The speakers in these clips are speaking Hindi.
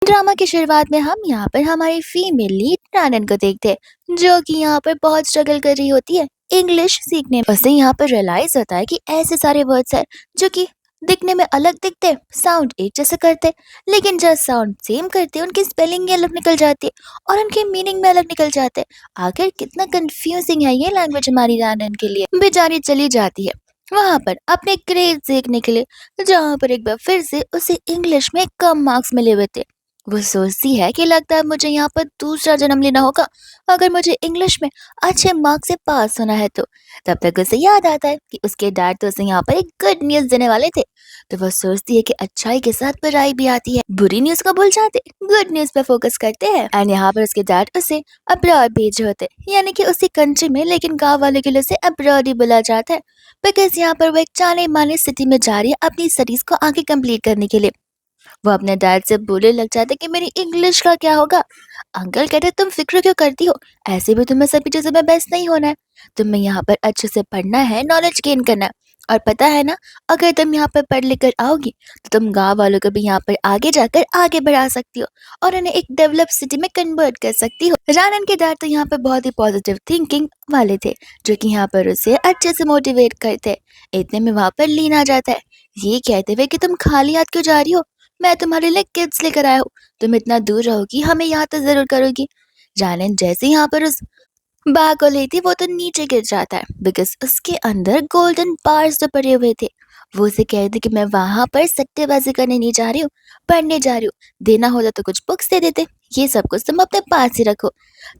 ड्रामा की शुरुआत में हम यहाँ पर हमारी फीमेल लीड रानन को देखते हैं जो कि यहाँ पर बहुत स्ट्रगल कर रही होती है इंग्लिश सीखने में। उसे यहाँ पर रियलाइज होता है कि ऐसे सारे वर्ड्स हैं जो कि दिखने में अलग दिखते हैं, साउंड एक जैसे करते हैं, लेकिन जब साउंड सेम करते हैं उनकी स्पेलिंग अलग निकल जाती है और उनके मीनिंग में अलग निकल जाते हैं। आखिर कितना कंफ्यूजिंग है ये लैंग्वेज हमारी रानन के लिए। बेचारी चली जाती है वहां पर अपने ग्रेड देखने के लिए, जहाँ पर एक बार फिर से उसे इंग्लिश में कम मार्क्स मिले हुए थे। वो सोचती है कि लगता है मुझे यहाँ पर दूसरा जन्म लेना होगा अगर मुझे इंग्लिश में अच्छे मार्क्स से पास होना है तो। तब तक उसे याद आता है कि उसके डैड तो उसे यहाँ पर एक गुड न्यूज देने वाले थे। तो वो सोचती है कि अच्छाई के साथ बुराई भी आती है, बुरी न्यूज को भूल जाते, गुड न्यूज पे फोकस करते हैं। एंड यहाँ पर उसके डैड उसे अब्रॉड भेजे होते, यानी कि उसी कंट्री में, लेकिन गाँव वाले के लिए उसे अब्रॉड ही बोला जाता है बिकॉज यहाँ पर वो एक जाने माने सिटी में जा रही है अपनी स्टडीज को आगे कंप्लीट करने के लिए। वो अपने डैड से बोलने लग जाते कि मेरी इंग्लिश का क्या होगा। अंकल कहते तुम फिक्र क्यों करती हो, ऐसे भी तुम्हें सभी चीजों में बेस्ट नहीं होना है, तुम्हें यहाँ पर अच्छे से पढ़ना है, नॉलेज गेन करना है। और पता है ना, अगर तुम यहाँ पर पढ़ लिख कर आओगी तो तुम गाँव वालों को भी यहाँ पर आगे जाकर आगे बढ़ा सकती हो और उन्हें एक डेवलप सिटी में कन्वर्ट कर सकती हो। रानन के डैड तो यहाँ पर बहुत ही पॉजिटिव थिंकिंग वाले थे जो कि यहाँ पर उसे अच्छे से मोटिवेट करते। इतने में वहां पर लीन आ जाता है, ये कहते हुए कि तुम खाली हाथ क्यों जा रही हो, मैं तुम्हारे लिए गिफ्ट्स लेकर आया हूँ, तुम इतना दूर रहोगी हमें याद तो जरूर करोगी। जानन जैसे यहाँ पर उस बैग को लेती वो तो नीचे गिर जाता है बिकॉज उसके अंदर गोल्डन बार्स तो पड़े हुए थे। वो उसे कहती कि मैं वहां पर सट्टेबाजी करने नहीं जा रही हूँ, पढ़ने जा रही हूँ, देना होता तो कुछ बुक्स दे देते, ये सब कुछ तुम अपने पास ही रखो।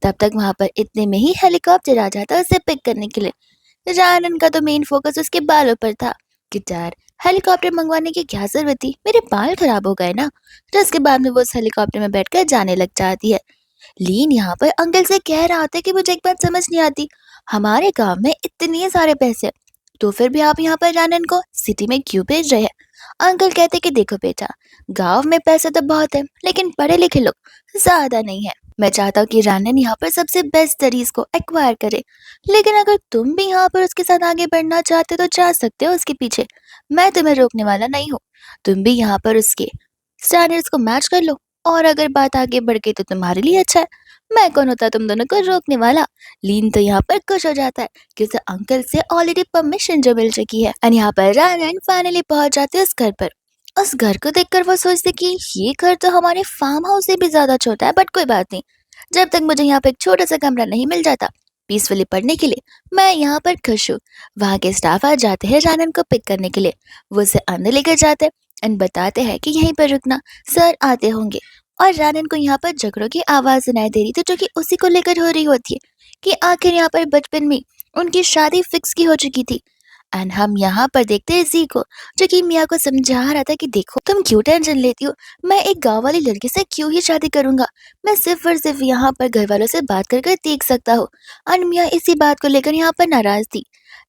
तब तक वहां पर इतने में ही हेलीकॉप्टर आ जाता है उसे पिक करने के लिए। जानन का तो मेन फोकस उसके बालों पर था कि यार हेलीकॉप्टर मंगवाने की क्या जरूरत थी, मेरे बाल खराब हो गए ना। तो उसके बाद में वो उस हेलीकॉप्टर में बैठकर जाने लग जाती है। लीन यहाँ पर अंकल से कह रहा था कि मुझे एक बात समझ नहीं आती, हमारे गांव में इतने सारे पैसे तो फिर भी आप यहाँ पर रानन को सिटी में क्यों भेज रहे हैं। अंकल कहते कि देखो बेटा, गांव में पैसे तो बहुत है लेकिन पढ़े लिखे लोग ज्यादा नहीं है। मैं चाहता हूँ कि रानन यहाँ पर सबसे बेस्ट स्टडीज को एक्वायर करे, लेकिन अगर तुम भी यहाँ पर उसके साथ आगे बढ़ना चाहते हो तो जा सकते हो उसके पीछे, मैं तुम्हें रोकने वाला नहीं हूँ। तुम भी यहाँ पर उसके स्टैंडर्ड्स को मैच कर लो और अगर बात आगे बढ़ गई तो तुम्हारे लिए अच्छा है, मैं कौन होता तुम दोनों को रोकने वाला। लीन तो यहाँ पर खुश हो जाता है कि उसे अंकल से ऑलरेडी परमिशन जो मिल चुकी है। और यहाँ पर रानन फाइनली पहुंच जाते उस घर पर। उस घर को देखकर वो सोचते कि ये घर तो हमारे फार्म हाउस से भी ज्यादा छोटा है, बट कोई बात नहीं, जब तक मुझे यहाँ पे एक छोटा सा कमरा नहीं मिल जाता पीसफुली पढ़ने के लिए, मैं यहाँ पर खुश हूँ। वहाँ के स्टाफ आ जाते हैं रानन को पिक करने के लिए, वो उसे अंदर लेकर जाते हैं एंड बताते हैं कि यहीं पर रुकना, सर आते होंगे। और रानन को यहाँ पर झगड़ों की आवाज सुनाई दे रही थी जो कि उसी को लेकर हो रही होती है कि आखिर यहाँ पर बचपन में उनकी शादी फिक्स की हो चुकी थी। एंड हम यहाँ पर देखते हैं जी को जो कि मिया को समझा रहा था कि देखो तुम क्यों टेंशन लेती हो, मैं एक गांव वाली लड़की से क्यों ही शादी करूंगा, मैं सिर्फ और सिर्फ यहाँ पर घर वालों से बात कर कर देख सकता हूँ। और मिया इसी बात को लेकर यहाँ पर नाराज थी।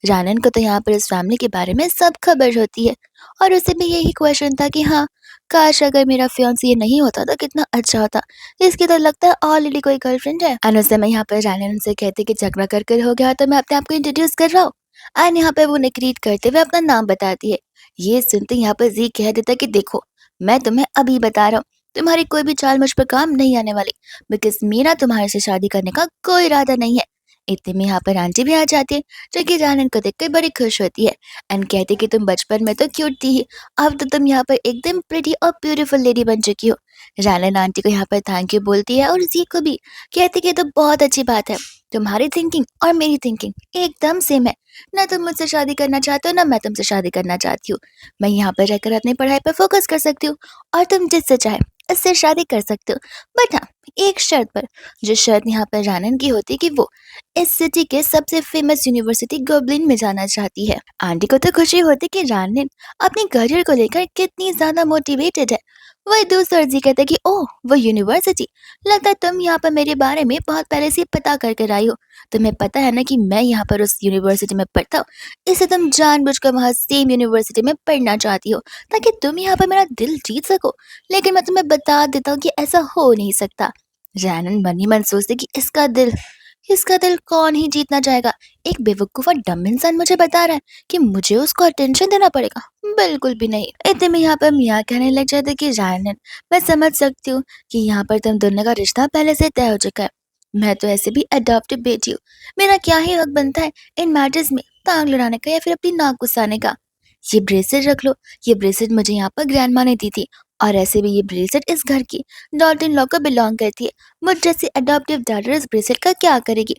रानन को तो यहाँ पर इस फैमिली के बारे में सब खबर होती है और उसे भी यही क्वेश्चन था कि हाँ, काश अगर मेरा फियांसी ये नहीं होता तो कितना अच्छा होता, इसकी तो लगता है ऑलरेडी कोई गर्लफ्रेंड है। एंड उस समय यहाँ पर रानन से कहते कि झगड़ा कर कर हो गया तो मैं अपने आप को इंट्रोड्यूस कर रहा हूँ। एंड यहाँ पे वो निक्रीट करते हुए अपना नाम बताती है। ये सुनते यहाँ पर जी कह देता कि देखो, मैं तुम्हें अभी बता रहा हूँ, तुम्हारी कोई भी चाल मुझ पर काम नहीं आने वाली बिकॉज मेरा तुम्हारे से शादी करने का कोई इरादा नहीं है। इतने में यहाँ पर आंटी भी आ जाती है जो कि जानन को देखकर बड़ी खुश होती है एंड कहती कि तुम बचपन में तो क्यूट थी ही, अब तो तुम यहाँ पर एकदम प्रिटी और ब्यूटीफुल लेडी बन चुकी हो। जानन आंटी को यहाँ पर थैंक यू बोलती है और जी को भी कहती कि ये तो बहुत अच्छी बात है, तुम्हारी थिंकिंग और मेरी थिंकिंग एकदम सेम है, ना तुम मुझसे शादी करना चाहते हो ना मैं तुमसे शादी करना चाहती हूँ। मैं यहाँ पर रहकर अपनी पढ़ाई पर फोकस कर सकती हूँ और तुम जिससे चाहे उससे शादी कर सकते हो, बट हाँ एक शर्त पर। जो शर्त यहाँ पर जानन की होती है कि वो इस सिटी के सबसे फेमस यूनिवर्सिटी गोबलिन में जाना चाहती है। आंटी को तो खुशी होती कि जानन अपने करियर को लेकर कितनी ज्यादा मोटिवेटेड है। वही दूसरा जी कहते कि ओह वो यूनिवर्सिटी, लगता है तुम यहाँ पर मेरे बारे में बहुत पहले से पता कर कर आई हो, तुम्हें पता है ना कि मैं यहाँ पर उस यूनिवर्सिटी में पढ़ता हूँ, इसे तुम जानबूझकर वहाँ सेम यूनिवर्सिटी में पढ़ना चाहती हो ताकि तुम यहाँ पर मेरा दिल जीत सको, लेकिन मैं तुम्हें बता देता हूँ कि ऐसा हो नहीं सकता। जानन मन ही मन सोचते कि इसका दिल इसका दिल कौन ही जीतना चाहेगा। एक बेवकूफ़ और डम्ब इंसान मुझे बता रहा है कि मुझे उसको अटेंशन देना पड़ेगा। बिल्कुल भी नहीं। इतने में यहाँ पर मियाँ कहने लग जाते कि जानन, मैं समझ सकती हूँ कि यहाँ पर तुम दोनों का रिश्ता पहले से तय हो चुका है। मैं तो ऐसे भी अडॉप्टेड बेटी हूँ। मेरा क्या ही हक बनता है इन मैटर्स में टांग लड़ाने का या फिर अपनी नाक घुसाने का। ये ब्रेसलेट रख लो। ये ब्रेसलेट मुझे यहाँ पर ग्रैंडमा ने दी थी, और ऐसे भी ये ब्रेसलेट इस घर की डॉटर इन लॉ को बिलोंग करती है। मुझ जैसी अडॉप्टिव डॉटर इस ब्रेसलेट का क्या करेगी?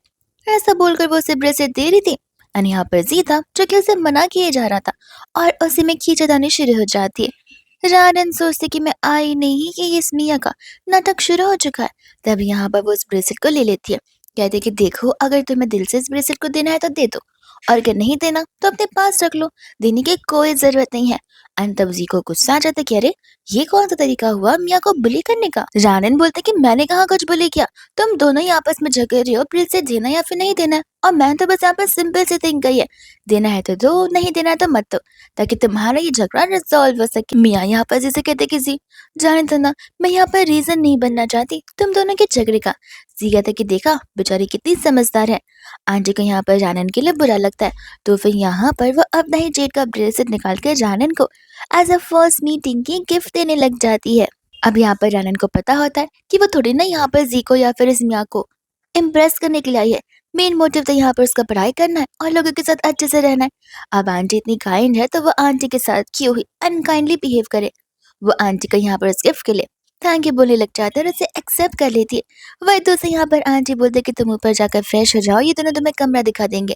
ऐसा बोलकर वो उसे ब्रेसलेट दे रही थी। और यहाँ पर जी था जो कि उसे मना किए जा रहा था, और उसी में खींचातानी शुरू हो जाती है। रानन सोचती कि मैं आई नहीं कि ये स्मिया का नाटक शुरू हो चुका है। तभी यहाँ पर वो उस ब्रेसलेट को ले लेती है। कहते कि देखो, अगर तुम्हें दिल से इस ब्रेसलेट को देना है तो दे दो, और अगर नहीं देना तो अपने पास रख लो। देने की कोई जरूरत नहीं है। एंड तब जी को गुस्सा आ जाता कि अरे, ये कौन सा तरीका हुआ मियाँ को बुली करने का। रानन बोलते कि मैंने कहा कुछ बुली किया, तुम दोनों ही आपस में झगड़ रहे हो ब्रेसलेट देना या फिर नहीं देना है। और मैं तो बस यहाँ पर सिंपल सी थिंग कही है, देना है तो दो, नहीं देना है तो मत दो, ताकि तुम्हारा ये झगड़ा रिजॉल्व हो सके। मियाँ यहाँ पर जैसे कहते कि जी जाने दो ना, मैं यहाँ पर रीजन नहीं बनना चाहती तुम दोनों के झगड़े का। जी कहते कि देखा बेचारी कितनी समझदार है। आंटी को यहाँ पर जानन के लिए बुरा लगता है, तो फिर यहाँ पर वो अपना ही जेड का ब्रेसलेट निकाल कर जानन को एज अ फर्स्ट मीटिंग की गिफ्ट देने लग जाती है। अब यहाँ पर जानन को पता होता है कि वो थोड़ी ना यहाँ पर जी को या फिर इस मियाँ को इम्प्रेस करने के लिए आई है। मेन मोटिव तो यहाँ पर उसका पढ़ाई करना है और लोगों के साथ अच्छे से रहना है। अब आंटी इतनी काइंड है तो वो आंटी के साथ क्यों ही अनकाइंडली बिहेव करे। वो आंटी को यहाँ पर उस गिफ्ट के लिए थैंक यू बोलने लग जाता है और उसे एक्सेप्ट कर लेती है। वही तो से यहाँ पर आंटी बोलते कि तुम ऊपर जाकर फ्रेश हो जाओ, ये दोनों तुम्हें कमरा दिखा देंगे।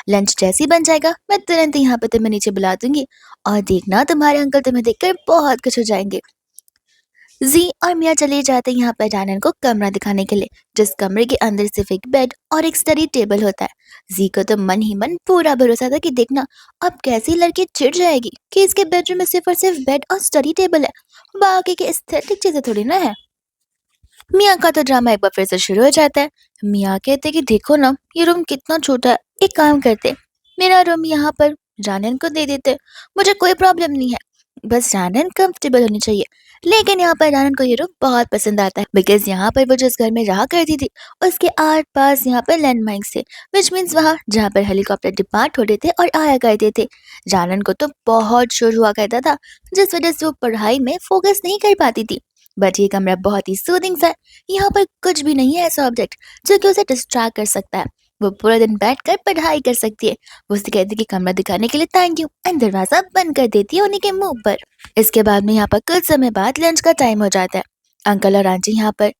लंच जैसे ही बन जाएगा मैं तुरंत यहाँ पे तुम्हें नीचे बुला दूंगी, और देखना तुम्हारे अंकल तुम्हें देखकर बहुत खुश हो जाएंगे। जी और मिया चले जाते हैं यहाँ पर जानन को कमरा दिखाने के लिए, जिस कमरे के अंदर सिर्फ एक बेड और एक स्टडी टेबल होता है। जी को तो मन ही मन पूरा भरोसा था कि देखना अब कैसी लड़की चिढ़ जाएगी कि इसके बेडरूम में सिर्फ और सिर्फ बेड और स्टडी टेबल है, बाकी के एस्थेटिक चीजें थोड़ी ना है। मिया का तो ड्रामा एक बार फिर से शुरू हो जाता है। मिया कहते कि देखो ना, ये रूम कितना छोटा है, एक काम करते मेरा रूम यहाँ पर जानन को दे देते, मुझे कोई प्रॉब्लम नहीं है, बस जानन कंफर्टेबल होनी चाहिए। लेकिन यहाँ पर जानन को ये रूम बहुत पसंद आता है, बिकॉज यहाँ पर वो जिस घर में रहा करती थी उसके आस पास यहाँ पर लैंडमाइंस थे, विच मीन्स वहाँ जहाँ पर हेलीकॉप्टर डिपार्ट होते थे और आया करते थे। जानन को तो बहुत शोर हुआ करता था, जिस वजह से वो पढ़ाई में फोकस नहीं कर पाती थी। बट ये कमरा बहुत ही सूदिंग सा है। यहाँ पर कुछ भी नहीं है ऐसा ऑब्जेक्ट जो कि उसे डिस्ट्रैक्ट कर सकता है। वो पूरा दिन बैठकर पढ़ाई कर सकती है। वो उसे कहती है कि कमरा दिखाने के लिए थैंक यू, एंड दरवाजा बंद कर देती है उन्हीं के मुंह पर। इसके बाद में यहाँ पर कुछ समय बाद लंच का टाइम हो जाता है। अंकल और आंटी यहाँ पर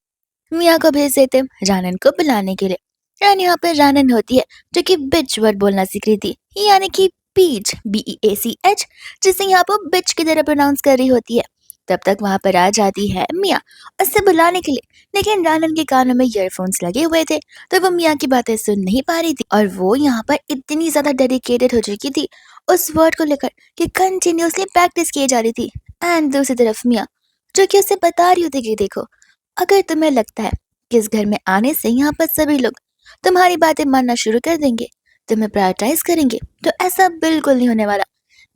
मियाँ को भेज देते हैं रानन को बुलाने के लिए। एंड यहाँ पर रानन होती है जो कि बिच वर्ड बोलना सीख रही थी, यानी कि बीच BEACH, जिसे यहाँ पर बिच की तरह प्रोनाउंस कर रही होती है। तब तक वहां पर आ जाती है मिया उससे बुलाने के लिए, लेकिन रानन के कानों में ईयरफोन्स लगे हुए थे तो वो मिया की बातें सुन नहीं पा रही थी, और वो यहाँ पर इतनी ज्यादा डेडिकेटेड हो चुकी थी उस वर्ड को लेकर कि कंटिन्यूअसली प्रैक्टिस की जा रही थी। एंड दूसरी तरफ मिया जो कि उसे बता रही होती कि देखो, अगर तुम्हें लगता है कि इस घर में आने से यहाँ पर सभी लोग तुम्हारी बातें मानना शुरू कर देंगे, तुम्हें प्रायोरिटाइज करेंगे, तो ऐसा बिल्कुल नहीं होने वाला।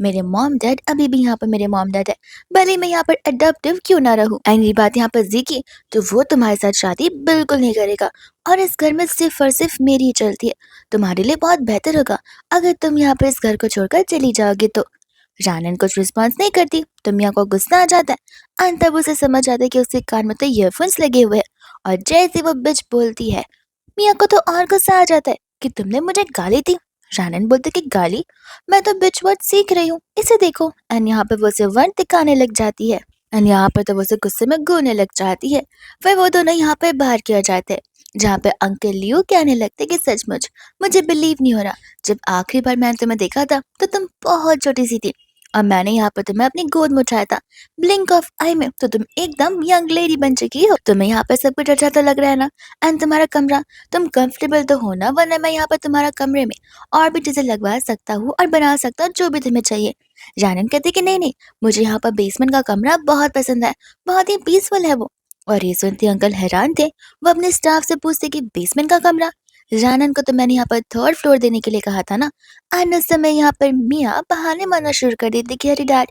मेरे मॉम डैड अभी भी यहाँ पर मेरे मॉम डैड है, भले मैं यहाँ पर अडॉप्टिव क्यों ना रहूं। एंड ये बात यहाँ पर जी की तो वो तुम्हारे साथ शादी बिल्कुल नहीं करेगा, और इस घर में सिर्फ और सिर्फ मेरी ही चलती है। तुम्हारे लिए बहुत बेहतर होगा अगर तुम यहाँ पर इस घर को छोड़कर चली जाओगी तो। जानन कुछ रिस्पॉन्स नहीं करती तो मियाँ को गुस्सा आ जाता है, एंड तब उसे समझ आता है कि उसके कान में तो ईयरफोन्स लगे हुए हैं। और जैसे वो बिच बोलती है, मियाँ को तो और गुस्सा आ जाता है कि तुमने मुझे गाली दी। जानन बोलते कि गाली, मैं तो बिच वर्ड सीख रही हूँ, इसे देखो। एंड यहाँ पे वो उसे वर्ड दिखाने लग जाती है, एंड यहाँ पर तो वो उसे गुस्से में गोने लग जाती है। फिर वो दोनों यहाँ पे बाहर किया जाते हैं, जहाँ पे अंकल लियो कहने लगते कि सचमुच मुझे बिलीव नहीं हो रहा, जब आखिरी बार मैंने तुम्हें देखा था तो तुम बहुत छोटी सी थी, और मैंने यहाँ पर तुम्हें अपनी गोद में उठाया था, ब्लिंक ऑफ आई में तो तुम एकदम यंग लेडी बन चुकी हो। तुम्हें यहाँ पर सब कुछ अच्छा तो लग रहा है ना। एंड तुम्हारा कमरा, तुम कंफर्टेबल तो हो ना, वरना मैं यहाँ पर तुम्हारा कमरे में और भी चीजें लगवा सकता हूँ और बना सकता हूँ जो भी तुम्हें चाहिए। जानन कहती कि नहीं नहीं, मुझे यहाँ पर बेसमेंट का कमरा बहुत पसंद है, बहुत ही पीसफुल है वो। और ये सुनते अंकल हैरान थे। वो अपने स्टाफ से पूछते कि बेसमेंट का कमरा, जानन को तो मैंने यहाँ पर थर्ड फ्लोर देने के लिए कहा था ना। एंड उस समय यहाँ पर मियाँ बहाने मारना शुरू कर देती कि अरे डैड,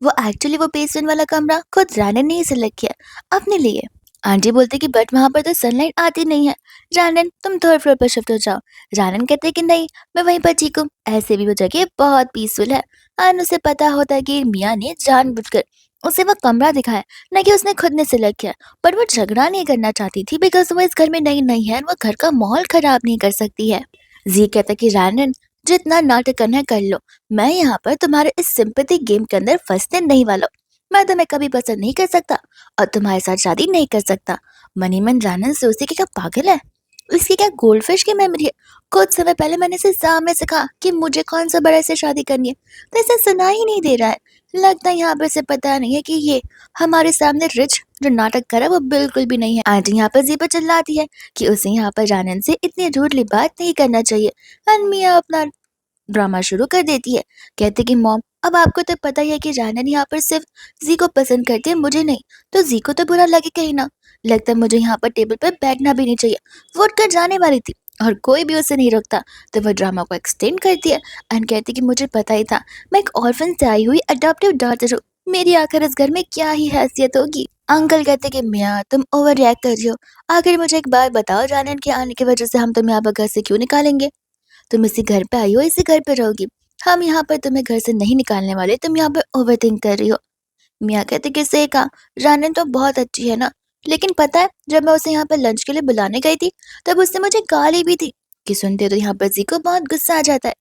वो एक्चुअली वो बेसमेंट वाला कमरा खुद जानन ने ही सिलेक्ट किया अपने लिए। आंटी बोलती कि बट वहाँ पर तो सनलाइट आती नहीं है। रानन तुम थर्ड फ्लोर पर शिफ्ट हो जाओ। रानन कहते कि नहीं, मैं वहीं पर ठीक हूँ। ऐसे भी वो जगह बहुत पीसफुल है। और उसे पता होता है कि मियाँ ने जानबूझकर उसे वो कमरा दिखाया, न कि उसने खुद ने सिलेक्ट किया। पर वो झगड़ा नहीं करना चाहती थी बिकॉज वो इस घर में नई नहीं है और वो घर का माहौल खराब नहीं कर सकती है। जी कहता कि रानन जितना नाटक करना है कर लो, मैं यहाँ पर तुम्हारे इस सिंपैथी गेम के अंदर फंसने नहीं वाला हूँ। मैं तुम्हें कभी पसंद नहीं कर सकता और तुम्हारे साथ शादी नहीं कर सकता। मनी मन जानन सोचती कि क्या पागल है, इसकी क्या गोल्डफिश की मेमोरी है। कुछ समय पहले मैंने इसे सामने से कहा कि मुझे कौन सा बड़ा से शादी करनी है, तो इसे सुना ही नहीं दे रहा है। लगता है यहाँ पर इसे पता नहीं है कि ये हमारे सामने रिच जो नाटक कर रहा है वो बिल्कुल भी नहीं है। आंटी यहाँ पर जी पर चिल्लाती है कि उसे यहाँ पर जानन से इतनी रूडली बात नहीं करना चाहिए। मियाँ अपना ड्रामा शुरू कर देती है। कहती कि मॉम अब आपको तो पता ही है कि जानन यहाँ पर सिर्फ जी को पसंद करती है, मुझे नहीं। तो जी को तो बुरा लगे कहीं ना। लगता है मुझे यहाँ पर टेबल पर बैठना भी नहीं चाहिए। वो उठकर जाने वाली थी और कोई भी उसे नहीं रोकता। तो वो ड्रामा को एक्सटेंड करती है एंड कहती कि मुझे पता ही था, मैं एक ऑर्फन से आई हुई अडॉप्टिव डॉटर हूँ। मेरी आखिर इस घर में क्या ही हैसियत होगी। अंकल कहते कि मियाँ तुम ओवर रिएक्ट कर रही हो। आखिर मुझे एक बात बताओ, जानन के आने की वजह से हम तुम्हें यहाँ पर घर से क्यों निकालेंगे? तुम इसी घर पे आई हो, इसी घर पे रहोगी। हम यहाँ पर तुम्हें घर से नहीं निकालने वाले, तुम यहाँ पर ओवरथिंक कर रही हो। मियाँ कहते कि सही कहा, रानन तो बहुत अच्छी है ना। लेकिन पता है जब मैं उसे यहाँ पर लंच के लिए बुलाने गई थी तब उसने मुझे गाली भी दी कि सुनते तो यहाँ पर जी को बहुत गुस्सा आ जाता है।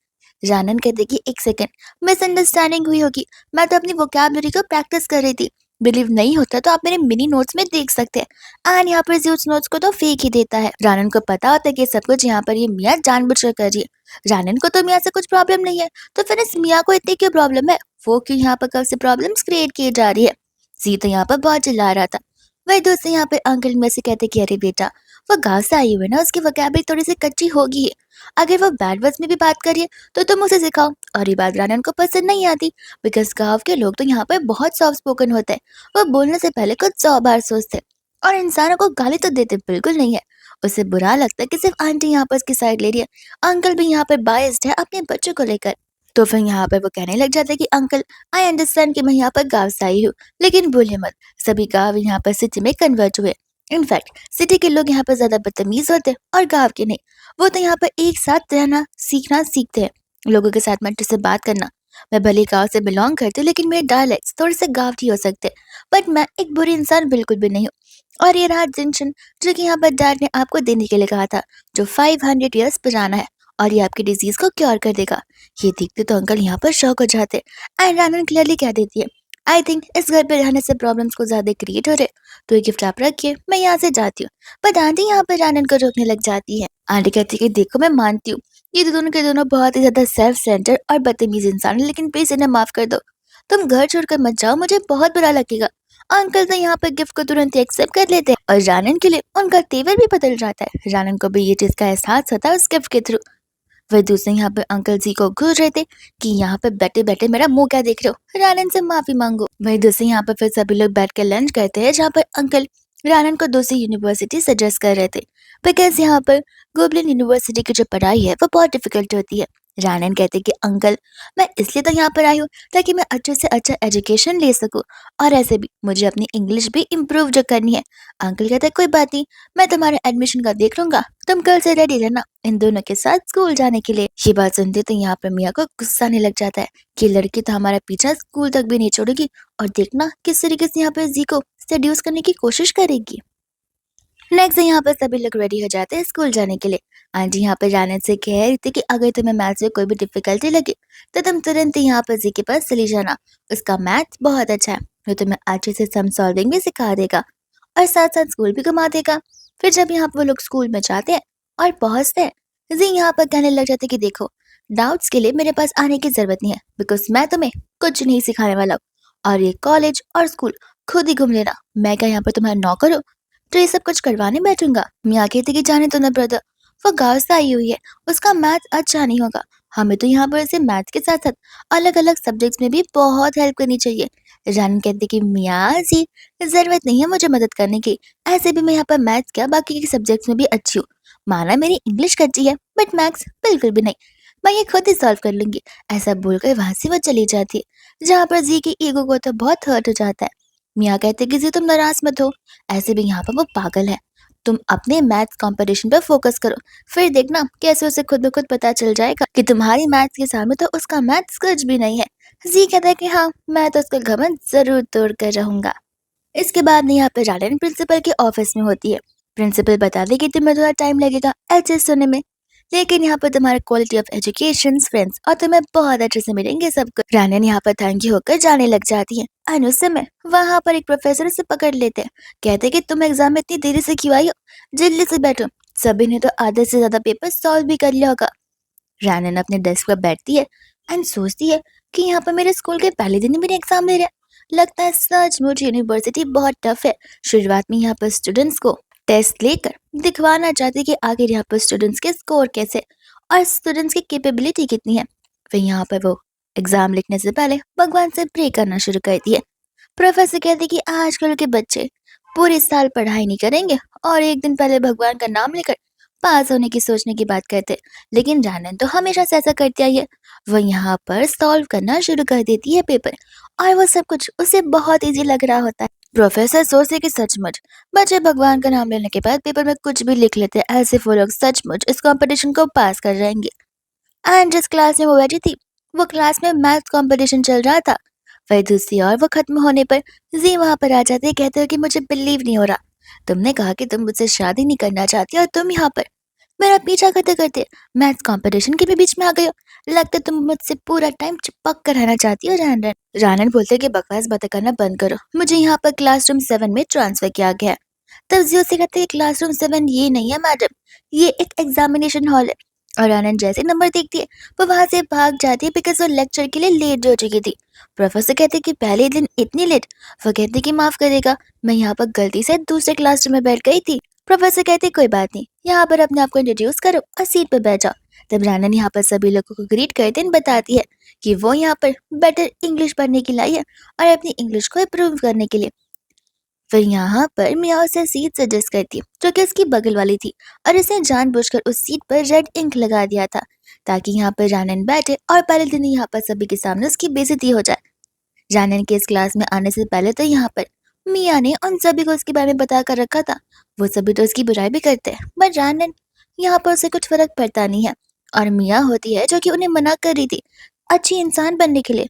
रानन कहते कि एक सेकंड, मिसअंडरस्टैंडिंग हुई होगी। मैं तो अपनी वोकैबुलरी को प्रैक्टिस कर रही थी। बिलीव नहीं होता तो आप मेरे मिनी नोट्स में देख सकते हैं। एंड यहाँ पर जी उस नोट्स को तो फेक ही देता है। रानन को पता होता है कि सब कुछ यहाँ पर ये मियाँ जानबूझकर कर रही है। रानन को तो मियाँ से कुछ प्रॉब्लम नहीं है, तो फिर इस मियाँ को इतनी क्यों प्रॉब्लम है? वो क्यों यहाँ पर कब से प्रॉब्लम्स क्रिएट की जा रही है? जी तो यहाँ पर बहुत चिल्ला रहा था। वही दोस्त यहाँ पे अंकल में से कहते कि अरे बेटा, वो गाँव से आई हुई है ना, उसकी वोकैबुलरी थोड़ी सी कच्ची होगी ही। अगर वो बैड वर्ड्स में भी बात कर रही है तो तुम उसे सिखाओ। और ये बात रानन को पसंद नहीं आती बिकॉज गाँव के लोग तो यहाँ पर बहुत सॉफ्ट स्पोकन होते हैं। वो बोलने से पहले कुछ 100 बार सोचते हैं और इंसानों को गाली तो देते बिल्कुल नहीं है। उसे बुरा लगता है कि सिर्फ आंटी यहाँ पर उसकी साइड ले रही है। अंकल भी यहाँ पर बायस्ड है अपने बच्चों को लेकर। तो फिर यहाँ पर वो कहने लग जाता है कि अंकल आई अंडरस्टैंड कि मैं यहाँ पर गाँव से आई हूँ, लेकिन भूलिए मत सभी गाँव यहाँ पर सिटी में कन्वर्ट हुए। इनफैक्ट सिटी के लोग यहाँ पर ज्यादा बदतमीज होते हैं और गाँव के नहीं। वो तो यहाँ पर एक साथ रहना सीखना सीखते हैं, लोगों के साथ अच्छे से बात करना। मैं भले गाँव से बिलोंग करती हूँ लेकिन मेरे डायलेक्ट्स थोड़े से गाँवठी हो सकते हैं, बट मैं एक बुरी इंसान बिल्कुल भी नहीं हूँ। और ये रहा जिंशन जो कि यहाँ पर डैड ने आपको देने के लिए कहा था, जो 500 ईयर्स पुराना है और ये आपकी डिजीज को क्योर कर देगा। ये देखते तो अंकल यहाँ पर शौक हो जाते एंड रानन क्लियरली कह देती है, आई थिंक इस घर पे रहने से प्रॉब्लम्स को ज्यादा क्रिएट हो रहे, तो ये गिफ्ट आप रखिए, मैं यहाँ से जाती हूँ। पर आंटी यहाँ पर रानन को रोकने लग जाती है। आंटी कहती है कि देखो मैं मानती हूँ ये तो दोनों के दोनों बहुत ही ज्यादा सेल्फ सेंटर और बदतमीज इंसान है, लेकिन प्लीज इन्हें माफ कर दो। तुम घर छोड़कर मत जाओ, मुझे बहुत बुरा लगेगा। अंकल तो यहाँ पर गिफ्ट को तुरंत ही एक्सेप्ट कर लेते हैं और रानन के लिए उनका तेवर भी बदल जाता है। रानन को भी ये चीज का एहसास होता है उस गिफ्ट के थ्रू। वह दूसरे यहाँ पे अंकल जी को घूर रहे थे कि यहाँ पे बैठे बैठे मेरा मुंह क्या देख रहे हो, रानन से माफी मांगो। वही दूसरे यहाँ पे फिर सभी लोग बैठ के लंच करते हैं जहाँ पर अंकल रानन को दूसरी यूनिवर्सिटी सजेस्ट कर रहे थे बिकॉज यहाँ पर गोबलिन यूनिवर्सिटी की जो पढ़ाई है वो बहुत डिफिकल्ट होती है। रानन कहते कि अंकल मैं इसलिए तो यहाँ पर आई हूँ ताकि मैं अच्छे से अच्छा एजुकेशन ले सकूँ और ऐसे भी मुझे अपनी इंग्लिश भी इम्प्रूव जो करनी है। अंकल कहते कोई बात नहीं, मैं तुम्हारे एडमिशन का देख लूंगा, तुम कल से रेडी रहना इन दोनों के साथ स्कूल जाने के लिए। ये बात सुनते तो यहाँ पर मियाँ को गुस्सा आने लग जाता है कि लड़की तो हमारा पीछा स्कूल तक भी नहीं छोड़ेगी और देखना किस तरीके से यहाँ पर जी को सेड्यूस करने की कोशिश करेगी। नेक्स्ट यहाँ पर सभी लोग रेडी हो जाते हैं स्कूल जाने के लिए। आंटी यहाँ पर जाने से कह रही थी कि अगर तुम्हें मैथ में कोई भी डिफिकल्टी लगे तो तुम तुरंत ही यहाँ पर जी के पास चली जाना, उसका मैथ बहुत अच्छा है, वो तुम्हें अच्छे से सम सॉल्विंग भी सिखा देगा और साथ साथ स्कूल भी घुमा देगा। फिर जब यहाँ पर वो लोग स्कूल में जाते हैं और पहुंचते हैं, जी यहाँ पर कहने लग जाते कि देखो डाउट्स के लिए मेरे पास आने की जरूरत नहीं है बिकॉज मैं तुम्हें कुछ नहीं सिखाने वाला हूँ और ये कॉलेज और स्कूल खुद ही घूम लेना। मैं क्या यहाँ पर तुम्हारा नौकर हूँ तो ये सब कुछ करवाने बैठूंगा? मियाँ कहती कि जाने तो ना ब्रदर, वो गाँव से आई हुई है, उसका मैथ अच्छा नहीं होगा। हमें तो यहाँ पर इसे मैथ के साथ साथ अलग अलग सब्जेक्ट्स में भी बहुत हेल्प करनी चाहिए। रानी कहती कि मियाँ जी जरूरत नहीं है मुझे मदद करने की, ऐसे भी मैं यहाँ पर मैथ क्या बाकी के सब्जेक्ट्स में भी अच्छी हूँ। माना मेरी इंग्लिश कच्ची है बट मैथ्स बिल्कुल भी नहीं, मैं ये खुद ही सॉल्व कर लूंगी। ऐसा बोलकर वहां से वो चली जाती है जहाँ पर जी की ईगो को तो बहुत हर्ट हो जाता है। मियाँ कहते कि जी तुम नाराज मत हो, ऐसे भी यहाँ पर वो पागल है। तुम अपने मैथ्स कंपटीशन पर फोकस करो, फिर देखना कैसे उसे खुद ब खुद पता चल जाएगा कि तुम्हारी मैथ्स के सामने तो उसका मैथ्स कुछ भी नहीं है। जी कहता है कि हाँ, मैं तो उसका घमंड जरूर तोड़ कर रहूंगा। इसके बाद में यहाँ पे रालन प्रिंसिपल के ऑफिस में होती है। प्रिंसिपल बता दे कि तुम्हें थोड़ा टाइम लगेगा एडजस्ट होने में, लेकिन यहाँ पर तुम्हारा क्वालिटी ऑफ एजुकेशन फ्रेंड्स और तुम्हें बहुत अच्छे से मिलेंगे सब कुछ। रानन यहाँ पर थैंक यू होकर जाने लग जाती है। और उस समय वहां पर एक प्रोफेसर से पकड़ लेते हैं। कहते कि तुम एग्जाम में इतनी देरी से क्यों आई हो, जल्दी से बैठो। सभी ने तो आधे से ज्यादा पेपर सॉल्व भी कर लिया होगा। रानन अपने डेस्क पर बैठती है एंड सोचती है कि यहाँ पर मेरे स्कूल के पहले दिन ही मेरे एग्जाम ले रहे हैं। लगता है सचमुच यूनिवर्सिटी बहुत टफ है। शुरुआत में यहाँ पर स्टूडेंट्स को टेस्ट लेकर दिखवाना चाहती है कि आखिर यहाँ पर स्टूडेंट्स के स्कोर कैसे और स्टूडेंट्स की कैपेबिलिटी कितनी है। फिर यहाँ पर वो एग्जाम लिखने से पहले भगवान से प्रे करना शुरू करती है। प्रोफेसर कहते कि आजकल के बच्चे पूरे साल पढ़ाई नहीं करेंगे और एक दिन पहले भगवान का नाम लेकर पास होने की सोचने की बात करते, लेकिन जानन तो हमेशा से ऐसा करती आई है। वो यहाँ पर सॉल्व करना शुरू कर देती है पेपर और वो सब कुछ उसे बहुत इजी लग रहा होता है। प्रोफेसर सोचते कि सचमुच बच्चे भगवान का नाम लेने के बाद पेपर में कुछ भी लिख लेते हैं, ऐसे वो लोग सचमुच इस कंपटीशन को पास कर जाएंगे। एंड जिस क्लास में वो बैठी थी वो क्लास में मैथ कंपटीशन चल रहा था। वही दूसरी ओर वो खत्म होने पर जी वहां पर आ जाते हैं। कहते हो कि मुझे बिलीव नहीं हो रहा, तुमने कहा कि तुम मुझसे शादी नहीं करना चाहती और तुम यहाँ पर मेरा पीछा करते करते मैथ्स कंपटीशन के भी बीच में आ गए हो। लगता है तुम मुझसे पूरा टाइम चिपक कर रहना चाहती हो। रानन रानन बोलते कि बकवास बातें करना बंद करो, मुझे यहाँ पर क्लासरूम 7 में ट्रांसफर किया गया है। तब जियो से कहते हैं क्लासरूम 7 ये नहीं है मैडम, ये एक एग्जामिनेशन हॉल है। और आनंद जैसे नंबर देखती है वो वहां से भाग जाती है बिकॉज वो लेक्चर के लिए लेट हो चुकी थी। प्रोफेसर कहते कि पहले दिन इतनी लेट। वो कहते कि माफ करेगा, मैं यहाँ पर गलती से दूसरे क्लासरूम में बैठ गई थी। प्रोफेसर कहते कोई बात नहीं, यहाँ पर अपने आप को इंट्रोड्यूस करो और सीट पर बैठ जाओ। तब रानन यहाँ पर सभी लोगों को ग्रीट करते हुए बताती है कि वो यहाँ पर बेटर इंग्लिश पढ़ने के लिए आई है और अपनी इंग्लिश को इम्प्रूव करने के लिए। फिर यहाँ पर मिया उसे सीट सजेस्ट करती है जो कि उसकी बगल वाली थी और इसने जानबूझकर उस सीट पर रेड इंक लगा दिया था ताकि यहाँ पर जानन बैठे और पहले दिन ही यहाँ पर सभी के सामने उसकी बेइज्जती हो जाए। जानन के इस क्लास में आने से पहले तो यहाँ पर मिया ने उन सभी को उसके बारे में बता कर रखा था। वो सभी तो उसकी बुराई भी करते हैं बट जानन यहाँ पर उसे कुछ फर्क पड़ता नहीं है और मिया होती है जो कि उन्हें मना कर रही थी अच्छी इंसान बनने के लिए।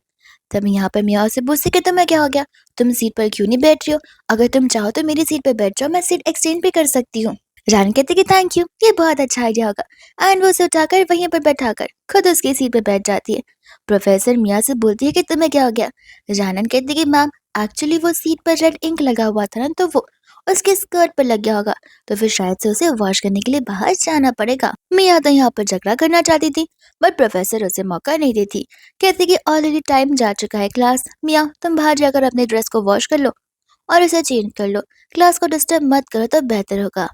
तब यहाँ पर मियाँ से पूछती कि तुम्हें क्या हो गया, तुम सीट पर क्यों नहीं बैठ रही हो, अगर तुम चाहो तो मेरी सीट पर बैठ जाओ, मैं सीट एक्सचेंज भी कर सकती हूँ। रान कहती कि थैंक यू, ये बहुत अच्छा आइडिया होगा एंड वो उसे उठाकर वहीं पर बैठाकर खुद उसकी सीट पर बैठ जाती है। प्रोफेसर मियाँ से बोलती है कि तुम्हें क्या हो गया। जानन कहती कि मैम एक्चुअली वो सीट पर रेड इंक लगा हुआ था ना, तो वो उसके स्कर्ट पर लग गया होगा, तो फिर शायद से उसे वॉश करने के लिए बाहर जाना पड़ेगा। मियाँ तो यहाँ पर झगड़ा करना चाहती थी बट प्रोफेसर उसे मौका नहीं देती। कहती कि ऑलरेडी टाइम जा चुका है क्लास, मियाँ तुम बाहर जाकर अपने ड्रेस को वॉश कर लो और इसे चेंज कर लो, क्लास को डिस्टर्ब मत करो तो बेहतर होगा।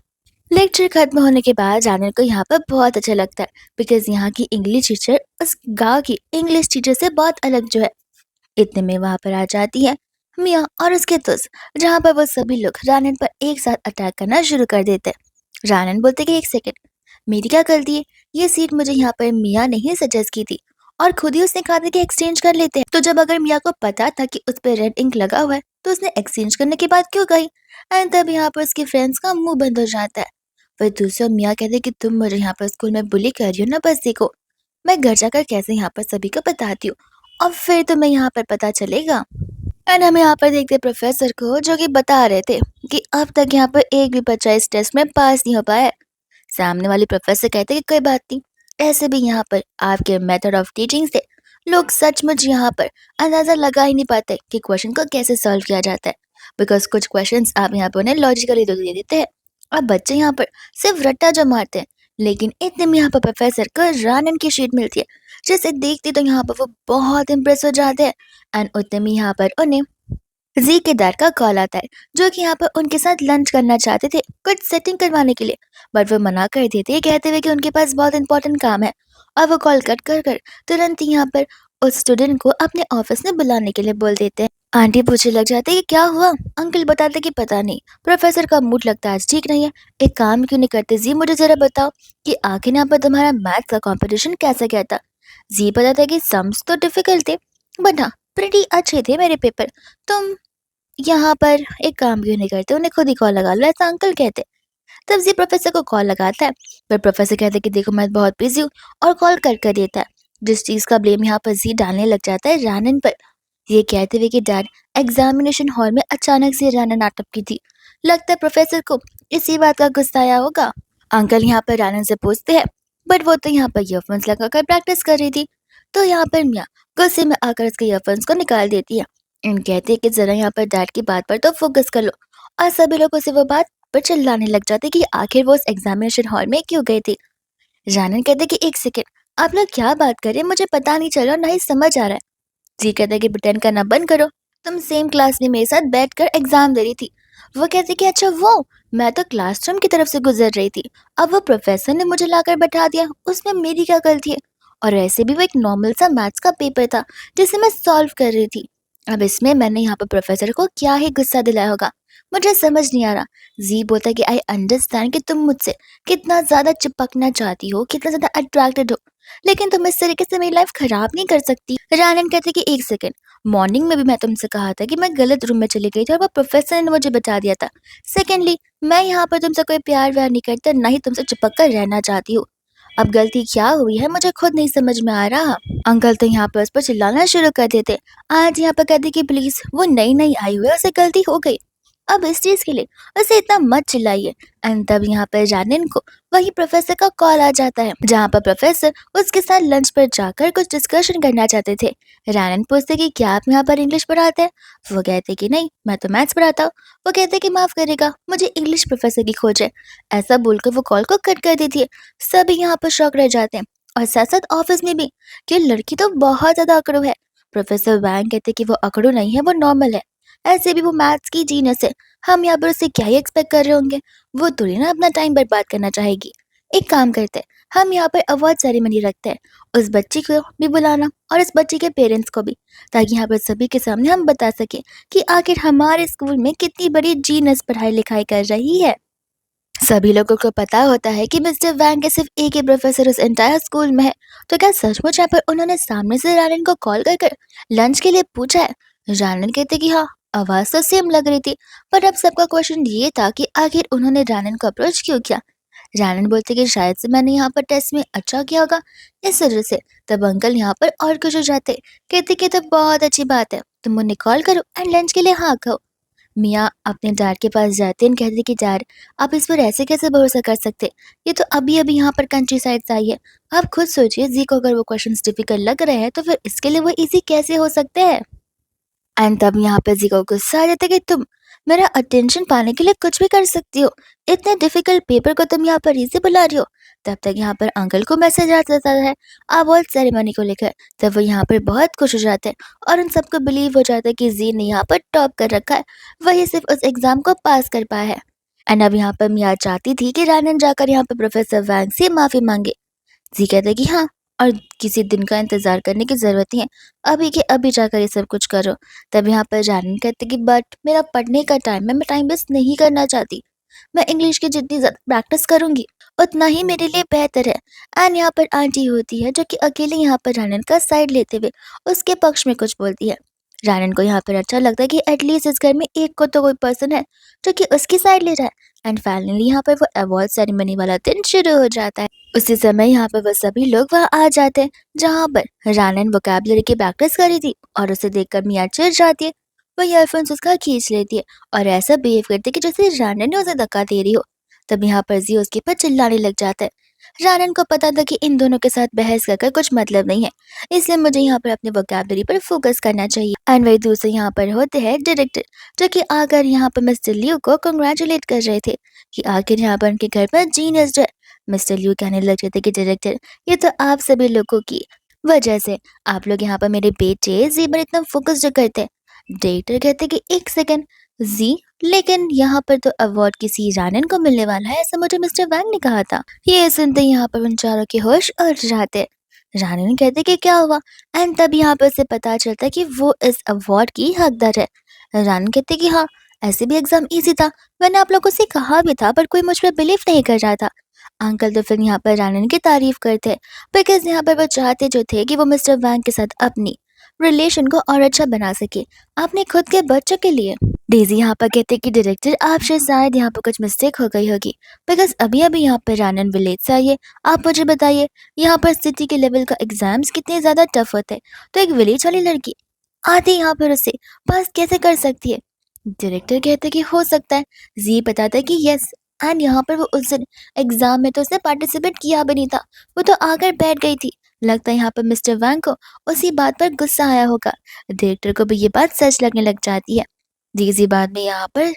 लेक्चर खत्म होने के बाद जानर को यहाँ पर बहुत अच्छा लगता है बिकॉज यहाँ की इंग्लिश टीचर उस गाँव की इंग्लिश टीचर से बहुत अलग जो है। इतने में वहां पर आ जाती है मिया और उसके दोस्त, जहाँ पर वो सभी लोग रानन पर एक साथ अटैक करना शुरू कर देते हैं। रानन बोलते कि एक सेकंड, मेरी क्या गलती है, ये सीट मुझे यहाँ पर मिया ने ही सजेस्ट की थी और खुद ही उसने कहा था कि एक्सचेंज कर लेते हैं, तो जब अगर मिया को पता था कि उस पर रेड इंक लगा हुआ है तो उसने एक्सचेंज करने की बात क्यों कही। एंड तब यहाँ पर उसके फ्रेंड्स का मुंह बंद हो जाता है। फिर दूसरा मिया कहते कि तुम मुझे यहाँ पर स्कूल में बुली कर रही हो ना, बस देखो मैं घर जाकर कैसे यहाँ पर सभी को बताती हूँ और फिर तुम्हें यहाँ पर पता चलेगा। एंड हम यहाँ पर देखते प्रोफेसर को जो कि बता रहे थे कि अब तक यहाँ पर एक भी बच्चा इस टेस्ट में पास नहीं हो पाया है। सामने वाली प्रोफेसर कहते कि कोई बात नहीं, ऐसे भी यहाँ पर आपके मेथड ऑफ टीचिंग से लोग सचमुच यहाँ पर अंदाजा लगा ही नहीं पाते कि क्वेश्चन को कैसे सॉल्व किया जाता है, बिकॉज कुछ क्वेश्चंस आप यहाँ पर उन्हें लॉजिकली तो दे देते हैं और बच्चे यहाँ पर सिर्फ रट्टा जो मारते हैं। लेकिन इतने में यहाँ पर प्रोफेसर को रानन की शीट मिलती है जिसे देखते तो यहाँ पर वो बहुत इम्प्रेस हो जाते हैं। एंड उतने में यहाँ पर उन्हें जी के डैड का कॉल आता है जो कि यहाँ पर उनके साथ लंच करना चाहते थे कुछ सेटिंग करवाने के लिए, बट वो मना कर देते कहते हुए कि उनके पास बहुत इंपॉर्टेंट काम है और वो कॉल कट कर तुरंत ही यहाँ पर उस स्टूडेंट को अपने ऑफिस में बुलाने के लिए बोल देते हैं। आंटी पूछने लग जाते हैं कि क्या हुआ। अंकल बताते कि पता नहीं, प्रोफेसर का मूड लगता है आज ठीक नहीं है, एक काम क्यों नहीं करते जी, मुझे जरा बताओ कि आखिर यहाँ पर तुम्हारा मैथ का कंपटीशन कैसा गया था। जी पता था कि सम्स तो डिफिकल्ट थे बट हाँ प्रीटी अच्छे थे मेरे पेपर। तुम यहाँ पर एक काम क्यों नहीं करते, उन्हें खुद ही कॉल लगा लो, ऐसा अंकल कहते। तब जी प्रोफेसर को कॉल लगाता है, पर प्रोफेसर कहते हैं कि देखो मैं बहुत बिजी हूँ, और कॉल कर कर देता है। जिस चीज का ब्लेम यहाँ पर जी डालने लग जाता है रानन पर, ये कहते हुए कि डैड, एग्जामिनेशन हॉल में अचानक से रानन आ टपकी थी। लगता है प्रोफेसर को इसी बात का गुस्सा आया होगा। अंकल यहाँ पर रानन से पूछते हैं, बट वो तो यहाँ पर ईयरफोन्स लगाकर प्रैक्टिस कर रही थी। तो यहाँ पर मियाँ गुस्से में आकर उसके ईयरफोन्स को निकाल देती है। कहते हैं कि जरा यहाँ पर डैड की बात पर तो फोकस कर लो। और सभी लोगों से वो बात पर चिल्लाने लग जाते कि आखिर वो उस एग्जामिनेशन हॉल में क्यों गई थी। रानन कहते कि एक सेकेंड, आप लोग क्या बात कर रहे हैं, मुझे पता नहीं चल रहा, ना ही समझ आ रहा है। जी कहता है कि प्रिटेंड करना बंद करो, तुम सेम क्लास में मेरे साथ बैठकर एग्जाम दे रही थी। वो कहती कि अच्छा वो, मैं तो क्लासरूम की तरफ से गुजर रही थी, अब वो प्रोफेसर ने मुझे लाकर बैठा दिया, उसमें मेरी क्या गलती है। और ऐसे भी वो एक नॉर्मल सा मैथ्स का पेपर था जिसे मैं सॉल्व कर रही थी। अब इसमें मैंने यहाँ पर प्रोफेसर को क्या ही गुस्सा दिलाया होगा, मुझे समझ नहीं आ रहा। जी बोलता है कि आई अंडरस्टैंड कि तुम मुझसे कितना ज्यादा चिपकना चाहती हो, कितना ज्यादा अट्रैक्टेड हो, लेकिन तुम इस तरीके से मेरी लाइफ खराब नहीं कर सकती। रानन कहते कि एक सेकंड, मॉर्निंग में भी मैं तुमसे कहा था कि मैं गलत रूम में चली गई थी और वो प्रोफेसर ने मुझे बता दिया था। सेकेंडली, मैं यहाँ पर तुमसे कोई प्यार व्यार नहीं करता, ना ही तुमसे चिपक कर रहना चाहती हूँ। अब गलती क्या हुई है मुझे खुद नहीं समझ में आ रहा। अंकल तो यहाँ पर उस पर चिल्लाना शुरू कर देते। आज यहाँ पर कहते कि प्लीज, वो नई नई आई हुई है, उसे गलती हो गई, अब इस चीज के लिए उसे इतना मत चिल्लाइए। एंड तब यहाँ पर जानन को वही प्रोफेसर का कॉल आ जाता है, जहाँ पर प्रोफेसर उसके साथ लंच पर जाकर कुछ डिस्कशन करना चाहते थे। रानन पूछते कि क्या आप यहाँ पर इंग्लिश पढ़ाते हैं। वो कहते कि नहीं, मैं तो मैथ्स पढ़ाता हूँ। वो कहते कि माफ करेगा, मुझे इंग्लिश प्रोफेसर की खोज है। ऐसा बोलकर वो कॉल को कट कर देती है। सभी यहाँ पर शॉक रह जाते हैं, और साथ साथ ऑफिस में भी, कि लड़की तो बहुत ज्यादा अकड़ू है। प्रोफेसर वैंग कहते कि वो अकड़ू नहीं है, वो नॉर्मल है, ऐसे भी वो मैथ्स की जीनियस है। हम यहाँ पर उससे क्या ही एक्सपेक्ट कर रहे होंगे, वो थोड़ी ना अपना टाइम बर्बाद करना चाहेगी। एक काम करते हैं, हम यहाँ पर अवार्ड सेरेमनी रखते हैं, उस बच्ची को भी बुलाना और इस बच्ची के पेरेंट्स को भी, ताकि यहाँ पर सभी के सामने हम बता सके कि आखिर हमारे स्कूल में कितनी बड़ी जीनियस पढ़ाई लिखाई कर रही है। सभी लोगों को पता होता है कि मिस्टर वैंग के सिर्फ एक ही प्रोफेसर उस एंटायर स्कूल में है। तो क्या सचमुच यहाँ पर उन्होंने सामने से रानन को कॉल कर लंच के लिए पूछा है। रानन कहते कि हाँ, आवाज तो सेम लग रही थी, पर अब सबका क्वेश्चन ये था कि आखिर उन्होंने रानन को अप्रोच क्यों किया। रानन बोलते कि शायद से मैंने यहाँ पर टेस्ट में अच्छा किया होगा, इस वजह से। तब अंकल यहाँ पर और खुश हो जाते, कहते कि तो बहुत अच्छी बात है, तुम उन्हें कॉल करो एंड लंच के लिए हाँ कहो। मियाँ अपने डैड के पास जाते हैं, कहते कि डैड, आप इस पर ऐसे कैसे भरोसा कर सकते, ये तो अभी अभी यहाँ पर कंट्री साइड से आई है। आप खुद सोचिए, जी को अगर वो क्वेश्चंस डिफिकल्ट लग रहे हैं तो फिर इसके लिए वो इजी कैसे हो सकते हैं। एंड तब यहाँ पे जी को गुस्सा आ जाता है कि तुम मेरा अटेंशन पाने के लिए कुछ भी कर सकती हो, इतने डिफिकल्ट पेपर को तुम यहाँ पर इजी बुला रही हो। तब तक यहाँ पर अंकल को मैसेज आ जाता है अवार्ड सेरेमनी को लेकर। तब वो यहाँ पर बहुत खुश हो जाते हैं, और उन सबको बिलीव हो जाता है कि जी ने यहाँ पर टॉप कर रखा है, वही सिर्फ उस एग्जाम को पास कर पाया है। एंड अब यहाँ पर मियाँ चाहती थी कि रानन जाकर यहाँ पर प्रोफेसर वैंग से माफी मांगे। जी कहते हैं कि हाँ, और किसी दिन का इंतजार करने की जरूरत नहीं है, अभी के अभी जाकर ये सब कुछ करो। तब यहाँ पर जानन कहते कि बट मेरा पढ़ने का टाइम है, मैं टाइम वेस्ट नहीं करना चाहती, मैं इंग्लिश की जितनी ज्यादा प्रैक्टिस करूंगी उतना ही मेरे लिए बेहतर है। एंड यहाँ पर आंटी होती है जो कि अकेले यहाँ पर रानन का साइड लेते हुए उसके पक्ष में कुछ बोलती है। रानन को यहाँ पर अच्छा लगता है कि एटलीस्ट इस घर में एक को तो कोई पर्सन है जो कि उसकी साइड ले रहा है। एंड फाइनली यहाँ पर वो अवार्ड सेरेमनी वाला दिन शुरू हो जाता है। उसी समय यहाँ पर वो सभी लोग वहाँ आ जाते हैं, जहाँ पर रानन वोकैबुलरी की प्रैक्टिस करी थी, और उसे देखकर मियाँ चिढ़ जाती है। वो ईयरफोन्स उसका खींच लेती है और ऐसा बिहेव करती है कि जैसे रानन ने उसे धक्का दे रही हो। तब यहाँ पर जी उसके ऊपर चिल्लाने लग जाता है। रानन को पता था कि इन दोनों के साथ बहस कर कुछ मतलब नहीं है, इसलिए मुझे यहाँ पर अपने वोकैबुलरी पर फोकस करना चाहिए। एंड वही दूसरे यहाँ पर होते हैं डायरेक्टर, जो कि आकर यहाँ पर मिस्टर लियो को कंग्रेचुलेट कर रहे थे कि आखिर यहाँ पर उनके घर पर जीनियस जो है। मिस्टर लियो कहने लगे थे कि डायरेक्टर, ये तो आप सभी लोगों की वजह से, आप लोग यहाँ पर मेरे बेटे जी पर इतना फोकस जो करते हैं। डायरेक्टर कहते कि एक सेकंड जी, लेकिन यहाँ पर तो अवार्ड किसी रानन को मिलने वाला है, ऐसा मुझे मिस्टर वैंग ने कहा था। ये सुनते यहाँ पर उन चारों के होश उड़ जाते। रानन कहते कि क्या हुआ। एंड तब यहाँ पर से पता चलता कि वो इस अवार्ड की हकदार है। रानन कहते कि हाँ, ऐसे भी एग्जाम इजी था, मैंने आप लोगों से कहा भी था, पर कोई मुझ पर बिलीव नहीं कर रहा था। अंकल तो फिर यहाँ पर रानन की तारीफ करते, बिकॉज यहाँ पर वो चाहते जो थे कि वो मिस्टर वैंग के साथ अपनी रिलेशन को और अच्छा बना सके, अपने खुद के बच्चों के लिए। डेज़ी यहाँ पर कहते कि डायरेक्टर आपसे शायद यहाँ पर कुछ मिस्टेक हो गई होगी, बिकॉज़ अभी-अभी यहाँ पर रानन विलेज से आई है। आप मुझे बताइए यहाँ पर सिटी के लेवल का एग्ज़ाम्स कितने ज़्यादा टफ होते हैं, तो एक विलेज वाली लड़की आधी यहाँ पर उसे पास कैसे कर सकती है? डायरेक्टर कहते कि हो सकता है। ज़ी बताता है कि यस, एंड यहाँ पर वो उस दिन एग्ज़ाम में तो उसने पार्टिसिपेट किया भी नहीं था, वो तो आकर बैठ गई थी। लगता है यहाँ पर मिस्टर वैंग को उसी बात पर गुस्सा आया होगा। डायरेक्टर को भी ये बात सच लगने लग जाती है। जी बाद में यहाँ पर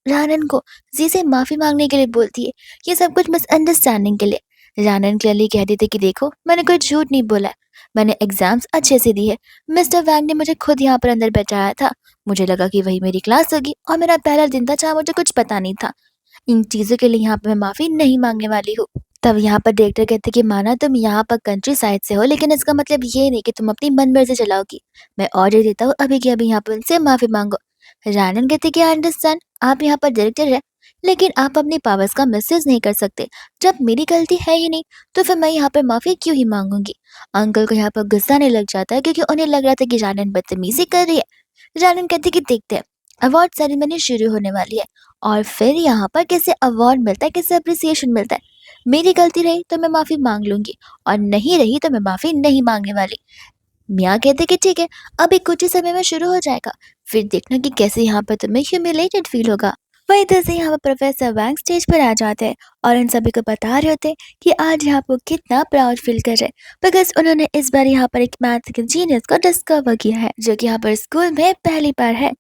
रानन को जी से माफ़ी माँगने के लिए बोलती है, ये सब कुछ मिसअंडरस्टैंडिंग के लिए। रानन क्लियरली कह देती कि देखो, मैंने कोई झूठ नहीं बोला है, मैंने एग्ज़ाम्स अच्छे से दिए। मिस्टर वैंग ने मुझे खुद यहाँ पर अंदर बैठाया था। मुझे लगा कि वही मेरी क्लास होगी और मेरा पहला दिन था जहाँ मुझे कुछ पता नहीं था। इन चीज़ों के लिए यहाँ पे मैं माफ़ी नहीं माँगने वाली हूँ। तब यहाँ पर डायरेक्टर कहते कि माना तुम यहाँ पर कंट्री साइड से हो, लेकिन इसका मतलब ये नहीं कि तुम अपनी मनमर्ज़ी चलाओगी। मैं ऑर्डर देता हूँ अभी के अभी यहाँ पर उनसे माफ़ी माँगो। रानन कहते कि आई अंडरस्टैंड, आप यहाँ पर डायरेक्टर हैं, लेकिन आप अपनी पावर्स का मिसयूज़ नहीं कर सकते। जब मेरी गलती है ही नहीं, तो फिर मैं यहाँ पर माफ़ी क्यों ही माँगूँगी? अंकल को यहाँ पर गुस्सा आने लग जाता है क्योंकि उन्हें लग रहा था कि रानन बदतमीज़ी कर रही है। रानन कहती कि देखते हैं, अवार्ड सेरेमनी शुरू होने वाली है और फिर यहाँ पर किसे अवार्ड मिलता है, किसे अप्रिसिएशन मिलता है। मेरी गलती रही तो मैं माफ़ी माँग लूँगी और नहीं रही तो मैं माफ़ी नहीं माँगने वाली। मियाँ कहते कि ठीक है, अभी कुछ ही समय में शुरू हो जाएगा, फिर देखना कि कैसे यहाँ पर तुम्हें ह्यूमिलेटेड फील होगा। वही इधर से यहाँ पर प्रोफेसर वैंग स्टेज पर आ जाते हैं और उन सभी को बता रहे होते हैं कि आज यहाँ पर कितना प्राउड फील कर रहे हैं, बिकॉज उन्होंने इस बार यहाँ पर एक मैथ के जीनियस को डिस्कवर किया है जो कि यहाँ पर स्कूल में पहली बार है।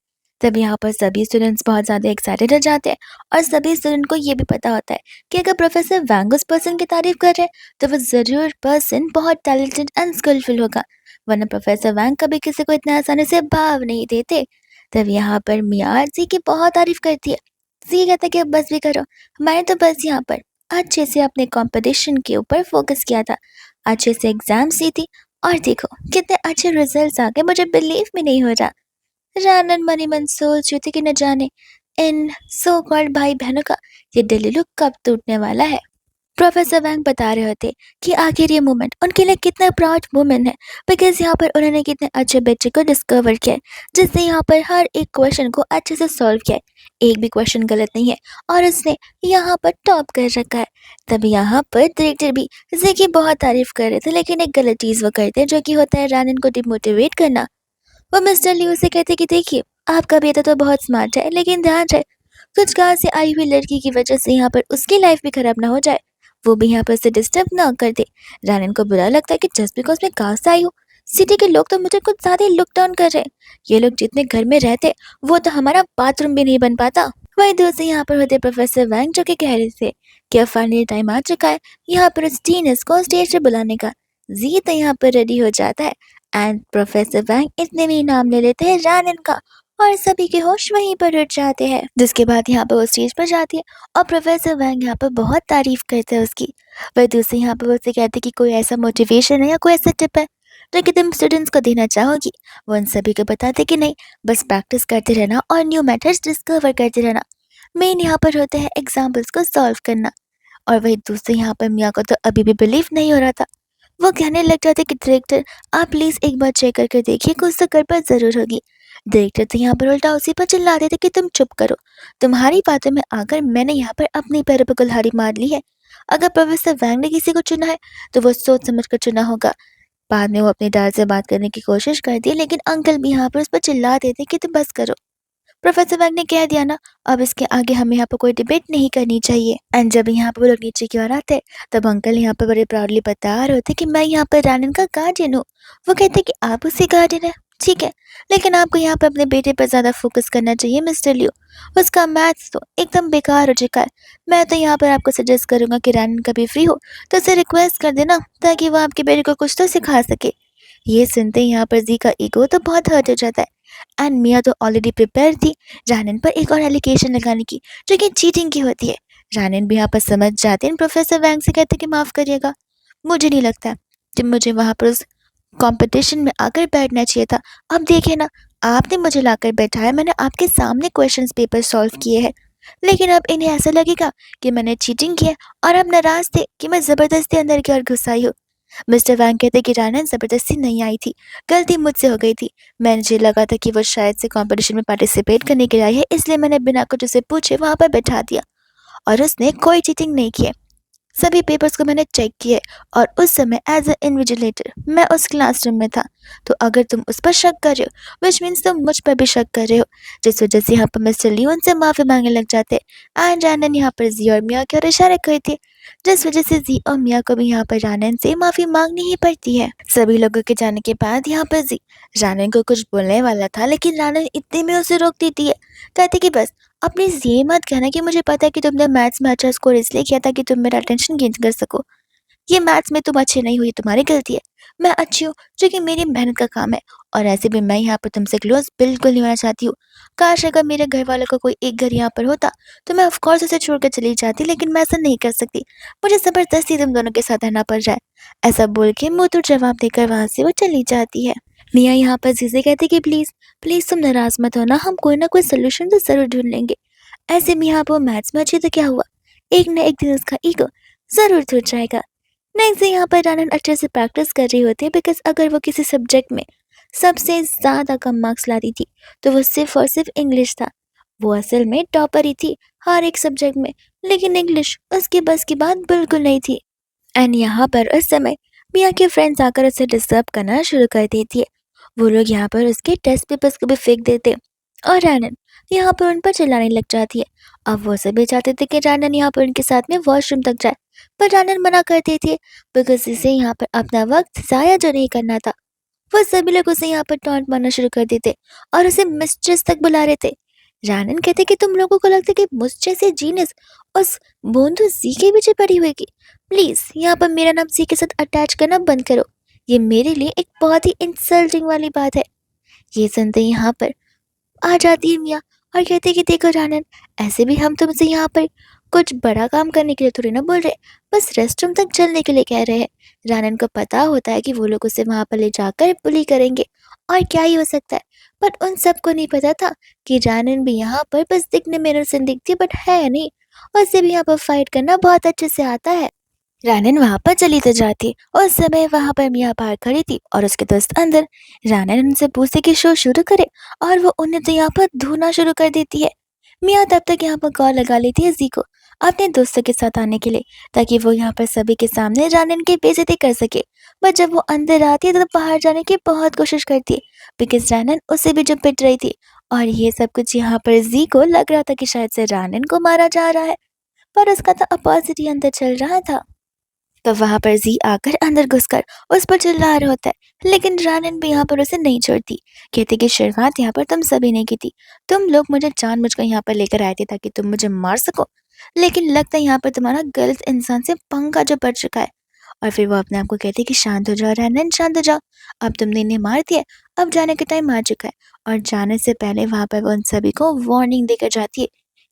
तब यहाँ पर सभी स्टूडेंट्स बहुत ज़्यादा एक्साइटेड हो जाते हैं और सभी स्टूडेंट को ये भी पता होता है कि अगर प्रोफेसर वैंग उस पर्सन की तारीफ कर रहे हैं तो वो ज़रूर पर्सन बहुत टैलेंटेड एंड स्किलफुल होगा, वरना प्रोफेसर वैंग कभी किसी को इतना आसानी से भाव नहीं देते। तब यहाँ पर मियाँ जी की बहुत तारीफ करती है। जी कहता है कि अब बस भी करो, मैंने तो बस यहाँ पर अच्छे से अपने कंपटीशन के ऊपर फोकस किया था, अच्छे से एग्जाम्स दी थी और देखो कितने अच्छे रिजल्ट्स आ गए, मुझे बिलीव भी नहीं हो रहा। रानन मनी मन सोच रही थी कि न जाने इन सो कॉल्ड भाई बहनों का ये दिल्ली कब टूटने वाला है। प्रोफेसर वैंग बता रहे होते कि आखिर ये मोमेंट उनके लिए कितना प्राउड मोमेंट है, बिकॉज यहाँ पर उन्होंने कितने अच्छे बच्चे को डिस्कवर किया है जिसने यहाँ पर हर एक क्वेश्चन को अच्छे से सॉल्व किया है, एक भी क्वेश्चन गलत नहीं है और उसने यहाँ पर टॉप कर रखा है। तभी यहाँ पर डायरेक्टर भी जी की बहुत तारीफ कर रहे थे, लेकिन एक गलत चीज़ वो करते हैं जो कि होता है रानन को डिमोटिवेट करना। वो मिस्टर लियो से कहते कि देखिए, आपका बेटा तो बहुत स्मार्ट है, लेकिन ध्यान रहे कुछ गाँव से आई हुई लड़की की वजह से यहाँ पर उसकी लाइफ भी खराब ना हो जाए, वो भी यहाँ पर उसे डिस्टर्ब ना कर दे। रानन को बुरा लगता है कि जस्ट बिकॉज मैं गाँव से आई हूँ, सिटी के लोग तो मुझे कुछ ज़्यादा ही लुक डाउन कर रहे हैं। ये लोग जितने घर में रहते वो तो हमारा बाथरूम भी नहीं बन पाता। वही दूसरे यहाँ पर होते प्रोफेसर वैंग जो कि कह रहे थे कि अब फाइनली टाइम आ चुका है यहाँ पर उस जीनस को स्टेज पे बुलाने का। जी तो यहाँ पर रेडी हो जाता है एंड प्रोफेसर वैंग इतने में ही नाम ले लेते हैं रानन का और सभी के होश वहीं पर उठ जाते हैं। जिसके बाद यहाँ पर वो स्टेज पर जाती है और प्रोफेसर वैंग यहाँ पर बहुत तारीफ करते हैं उसकी। वह दूसरी यहाँ पर उससे कहते कि कोई ऐसा मोटिवेशन है या कोई ऐसा टिप है जो कि तुम स्टूडेंट्स को देना चाहोगी। वो उन सभी को बताते कि नहीं, बस प्रैक्टिस करते रहना और न्यू मेथड्स डिस्कवर करते रहना। मेन यहाँ पर होते हैं एग्जाम्पल्स को सॉल्व करना। और वही दूसरे यहाँ पर मियाँ को तो अभी भी बिलीव नहीं हो रहा था। वो कहने लग जाते कि डायरेक्टर आप प्लीज़ एक बार चेक करके देखिए, कुछ तो गड़बड़ ज़रूर होगी। डायरेक्टर तो यहाँ पर उल्टा उसी पर चिल्ला देते कि तुम चुप करो, तुम्हारी बातों में आकर मैंने यहाँ पर अपनी पैरों पर कुल्हाड़ी मार ली है। अगर प्रोफेसर वैंग ने किसी को चुना है तो वो सोच समझ कर चुना होगा। बाद में वो अपनी डैड से बात करने की कोशिश करती है, लेकिन अंकल भी यहाँ पर उस पर चिल्ला देते कि तुम बस करो। प्रोफेसर वैंग ने कह दिया ना, अब इसके आगे हमें यहाँ पर कोई डिबेट नहीं करनी चाहिए। एंड जब यहाँ पर वो लोग नीचे की ओर आते तब अंकल यहाँ पर बड़े प्राउडली बता रहे होते कि मैं यहाँ पर रानन का गार्डियन हूँ। वो कहते कि आप उसकी गार्डियन है, ठीक है, लेकिन आपको यहाँ पर अपने बेटे पर ज़्यादा फोकस करना चाहिए मिस्टर लियो। उसका मैथ्स तो एकदम बेकार हो चुका है। मैं तो यहाँ पर आपको सजेस्ट करूँगा कि रानन कभी फ्री हो तो उसे रिक्वेस्ट कर देना ताकि वो आपके बेटे को कुछ तो सिखा सके। ये सुनते ही यहाँ पर जी का ईगो तो बहुत हर्ट हो जाता है एंड मिया तो ऑलरेडी प्रिपेयर थी रानन पर एक और एलिगेशन लगाने की जो कि चीटिंग की होती है। रानन भी यहाँ पर समझ जाते हैं, प्रोफेसर वैंग से कहते कि माफ़ करिएगा, मुझे नहीं लगता कि मुझे वहाँ पर उस कंपटीशन में आकर बैठना चाहिए था। अब देखिए ना, आपने मुझे लाकर बैठाया, मैंने आपके सामने क्वेश्चंस पेपर सॉल्व किए हैं, लेकिन अब इन्हें ऐसा लगेगा कि मैंने चीटिंग की है और अब नाराज थे कि मैं ज़बरदस्ती अंदर की ओर घुस आई हूँ। मिस्टर वैंग कहते कि रानन ज़बरदस्ती नहीं आई थी, गलती मुझसे हो गई थी। मुझे लगा था कि वो शायद से कॉम्पिटिशन में पार्टिसिपेट करने के लिए आई है, इसलिए मैंने बिना कुछ उसे पूछे वहाँ पर बैठा दिया और उसने कोई चीटिंग नहीं की है। सभी पेपर्स को मैंने चेक किए और उस समय एज अ इन्विजिलेटर मैं उस क्लासरूम में था। तो अगर तुम उस पर शक कर रहे हो विच मीन्स तुम मुझ पर भी शक कर रहे हो, जिस वजह से यहाँ पर मिस्टर लियोन से माफ़ी मांगने लग जाते। एंड रैनन यहाँ पर जी और मिया की ओर इशारे करती, जिस वजह से जी और मिया को भी यहाँ पर रैनन से माफ़ी मांगनी ही पड़ती है। सभी लोगों के जाने के बाद यहाँ पर जी रैनन को कुछ बोलने वाला था, लेकिन रैनन इतने में उसे रोक देती है। कहती कि बस अब प्लीज़ ये मत कहना कि मुझे पता है कि तुमने मैथ्स में अच्छा स्कोर इसलिए किया था कि तुम मेरा अटेंशन गेन कर सको। ये मैथ्स में तुम अच्छे नहीं हुई, तुम्हारी गलती है। मैं अच्छी हूँ, जो कि मेरी मेहनत का काम है और ऐसे भी मैं यहाँ पर तुमसे क्लोज़ बिल्कुल नहीं होना चाहती हूँ। काश अगर मेरे घर वालों का कोई एक घर यहाँ पर होता, तो मैं ऑफ़ कोर्स उसे छोड़कर चली जाती, लेकिन मैं ऐसा नहीं कर सकती। मुझे ज़बरदस्ती तुम दोनों के साथ रहना पड़ रहा है। ऐसा बोल के मुँहतोड़ जवाब देकर वहाँ से वो चली जाती है। मिया यहाँ पर जी से कहती कि प्लीज़, प्लीज़ तुम नाराज़ मत होना, हम कोई ना कोई सॉल्यूशन तो ज़रूर ढूँढ लेंगे। ऐसे में यहाँ पर वो मैथ्स में अच्छी तो क्या हुआ? एक ना एक दिन उसका ईगो ज़रूर टूट जाएगा। नेक्स्ट डे यहाँ पर आनंद अच्छे से प्रैक्टिस कर रही होती है, बिकॉज़ अगर वो किसी सब्जेक्ट में सबसे ज़्यादा कम मार्क्स लाती थी, तो वो सिर्फ़ और सिर्फ़ इंग्लिश था। वो असल में टॉपर ही थी हर एक सब्जेक्ट में, लेकिन इंग्लिश उसके बस की बात बिल्कुल नहीं थी। एंड यहाँ पर उस समय मिया के फ्रेंड्स आकर उसे डिस्टर्ब करना शुरू कर देती है। वो लोग यहाँ पर उसके टेस्ट पेपर्स को भी फेंक देते और रैनन यहाँ पर उन पर चिल्लाने लग जाती है। अब वो सभी चाहते थे कि रैनन यहाँ पर उनके साथ में वॉशरूम तक जाए, पर रैनन मना करती थी बिकॉज इसे यहाँ पर अपना वक्त ज़ाया जो नहीं करना था। वो सभी लोग उसे यहाँ पर टॉन्ट मारना शुरू कर देते और उसे मिस्ट्रेस तक बुला रहे थे। रैनन कहते कि तुम लोगों को लगता है कि मुझ जैसे जीनियस उस बोंधु जी के पीछे पड़ी होगी। प्लीज़ यहाँ पर मेरा नाम जी के साथ अटैच करना बंद करो। ये मेरे लिए एक बहुत ही इंसल्टिंग वाली बात है। ये सुनते ही यहाँ पर आ जाती है मिया और कहती है कि देखो रानन, ऐसे भी हम तुमसे यहाँ पर कुछ बड़ा काम करने के लिए थोड़ी ना बोल रहे, बस रेस्टरूम तक चलने के लिए कह रहे हैं। रानन को पता होता है कि वो लोग उसे वहाँ पर ले जाकर बुली करेंगे और क्या ही हो सकता है, बट उन सबको नहीं पता था कि रानन भी यहाँ पर बस दिखने में इनोसेंट दिखती बट है नहीं, उसे भी यहाँ पर फाइट करना बहुत अच्छे से आता है। रानन वहाँ पर चली तो जाती, उस समय वहाँ पर मिया बाहर खड़ी थी और उसके दोस्त अंदर। रानन उनसे पूछती कि शो शुरू करे और वो उन्हें तो यहाँ पर धोना शुरू कर देती है। मिया तब तक यहाँ पर कॉल लगा लेती है जी को अपने दोस्तों के साथ आने के लिए, ताकि वो यहाँ पर सभी के सामने रानन की बेइज्जती कर सके। बट जब वो अंदर आती है तो बाहर जाने की बहुत कोशिश करती है, बिकॉज रानन उसे भी जो पिट रही थी। और ये सब कुछ यहाँ पर जी को लग रहा था कि शायद से रानन को मारा जा रहा है, पर उसका तो अपोजिट ही अंदर चल रहा था। तो वहाँ पर जी आकर अंदर घुसकर उस पर चिल्ला रहा होता है, लेकिन रानन भी यहाँ पर उसे नहीं छोड़ती। कहती कि शुरुआत यहाँ पर तुम सभी ने की थी, तुम लोग मुझे जानबूझकर यहाँ पर लेकर आए थे ताकि तुम मुझे मार सको, लेकिन लगता है यहाँ पर तुम्हारा गलत इंसान से पंगा जो पड़ चुका है। और फिर वो अपने आप को कहती कि शांत हो जाओ रैनन, शांत हो जाओ, अब तुमने इन्हें मार दिया, अब जाने का टाइम आ चुका है। और जाने से पहले वहाँ पर वो उन सभी को वार्निंग देकर जाती है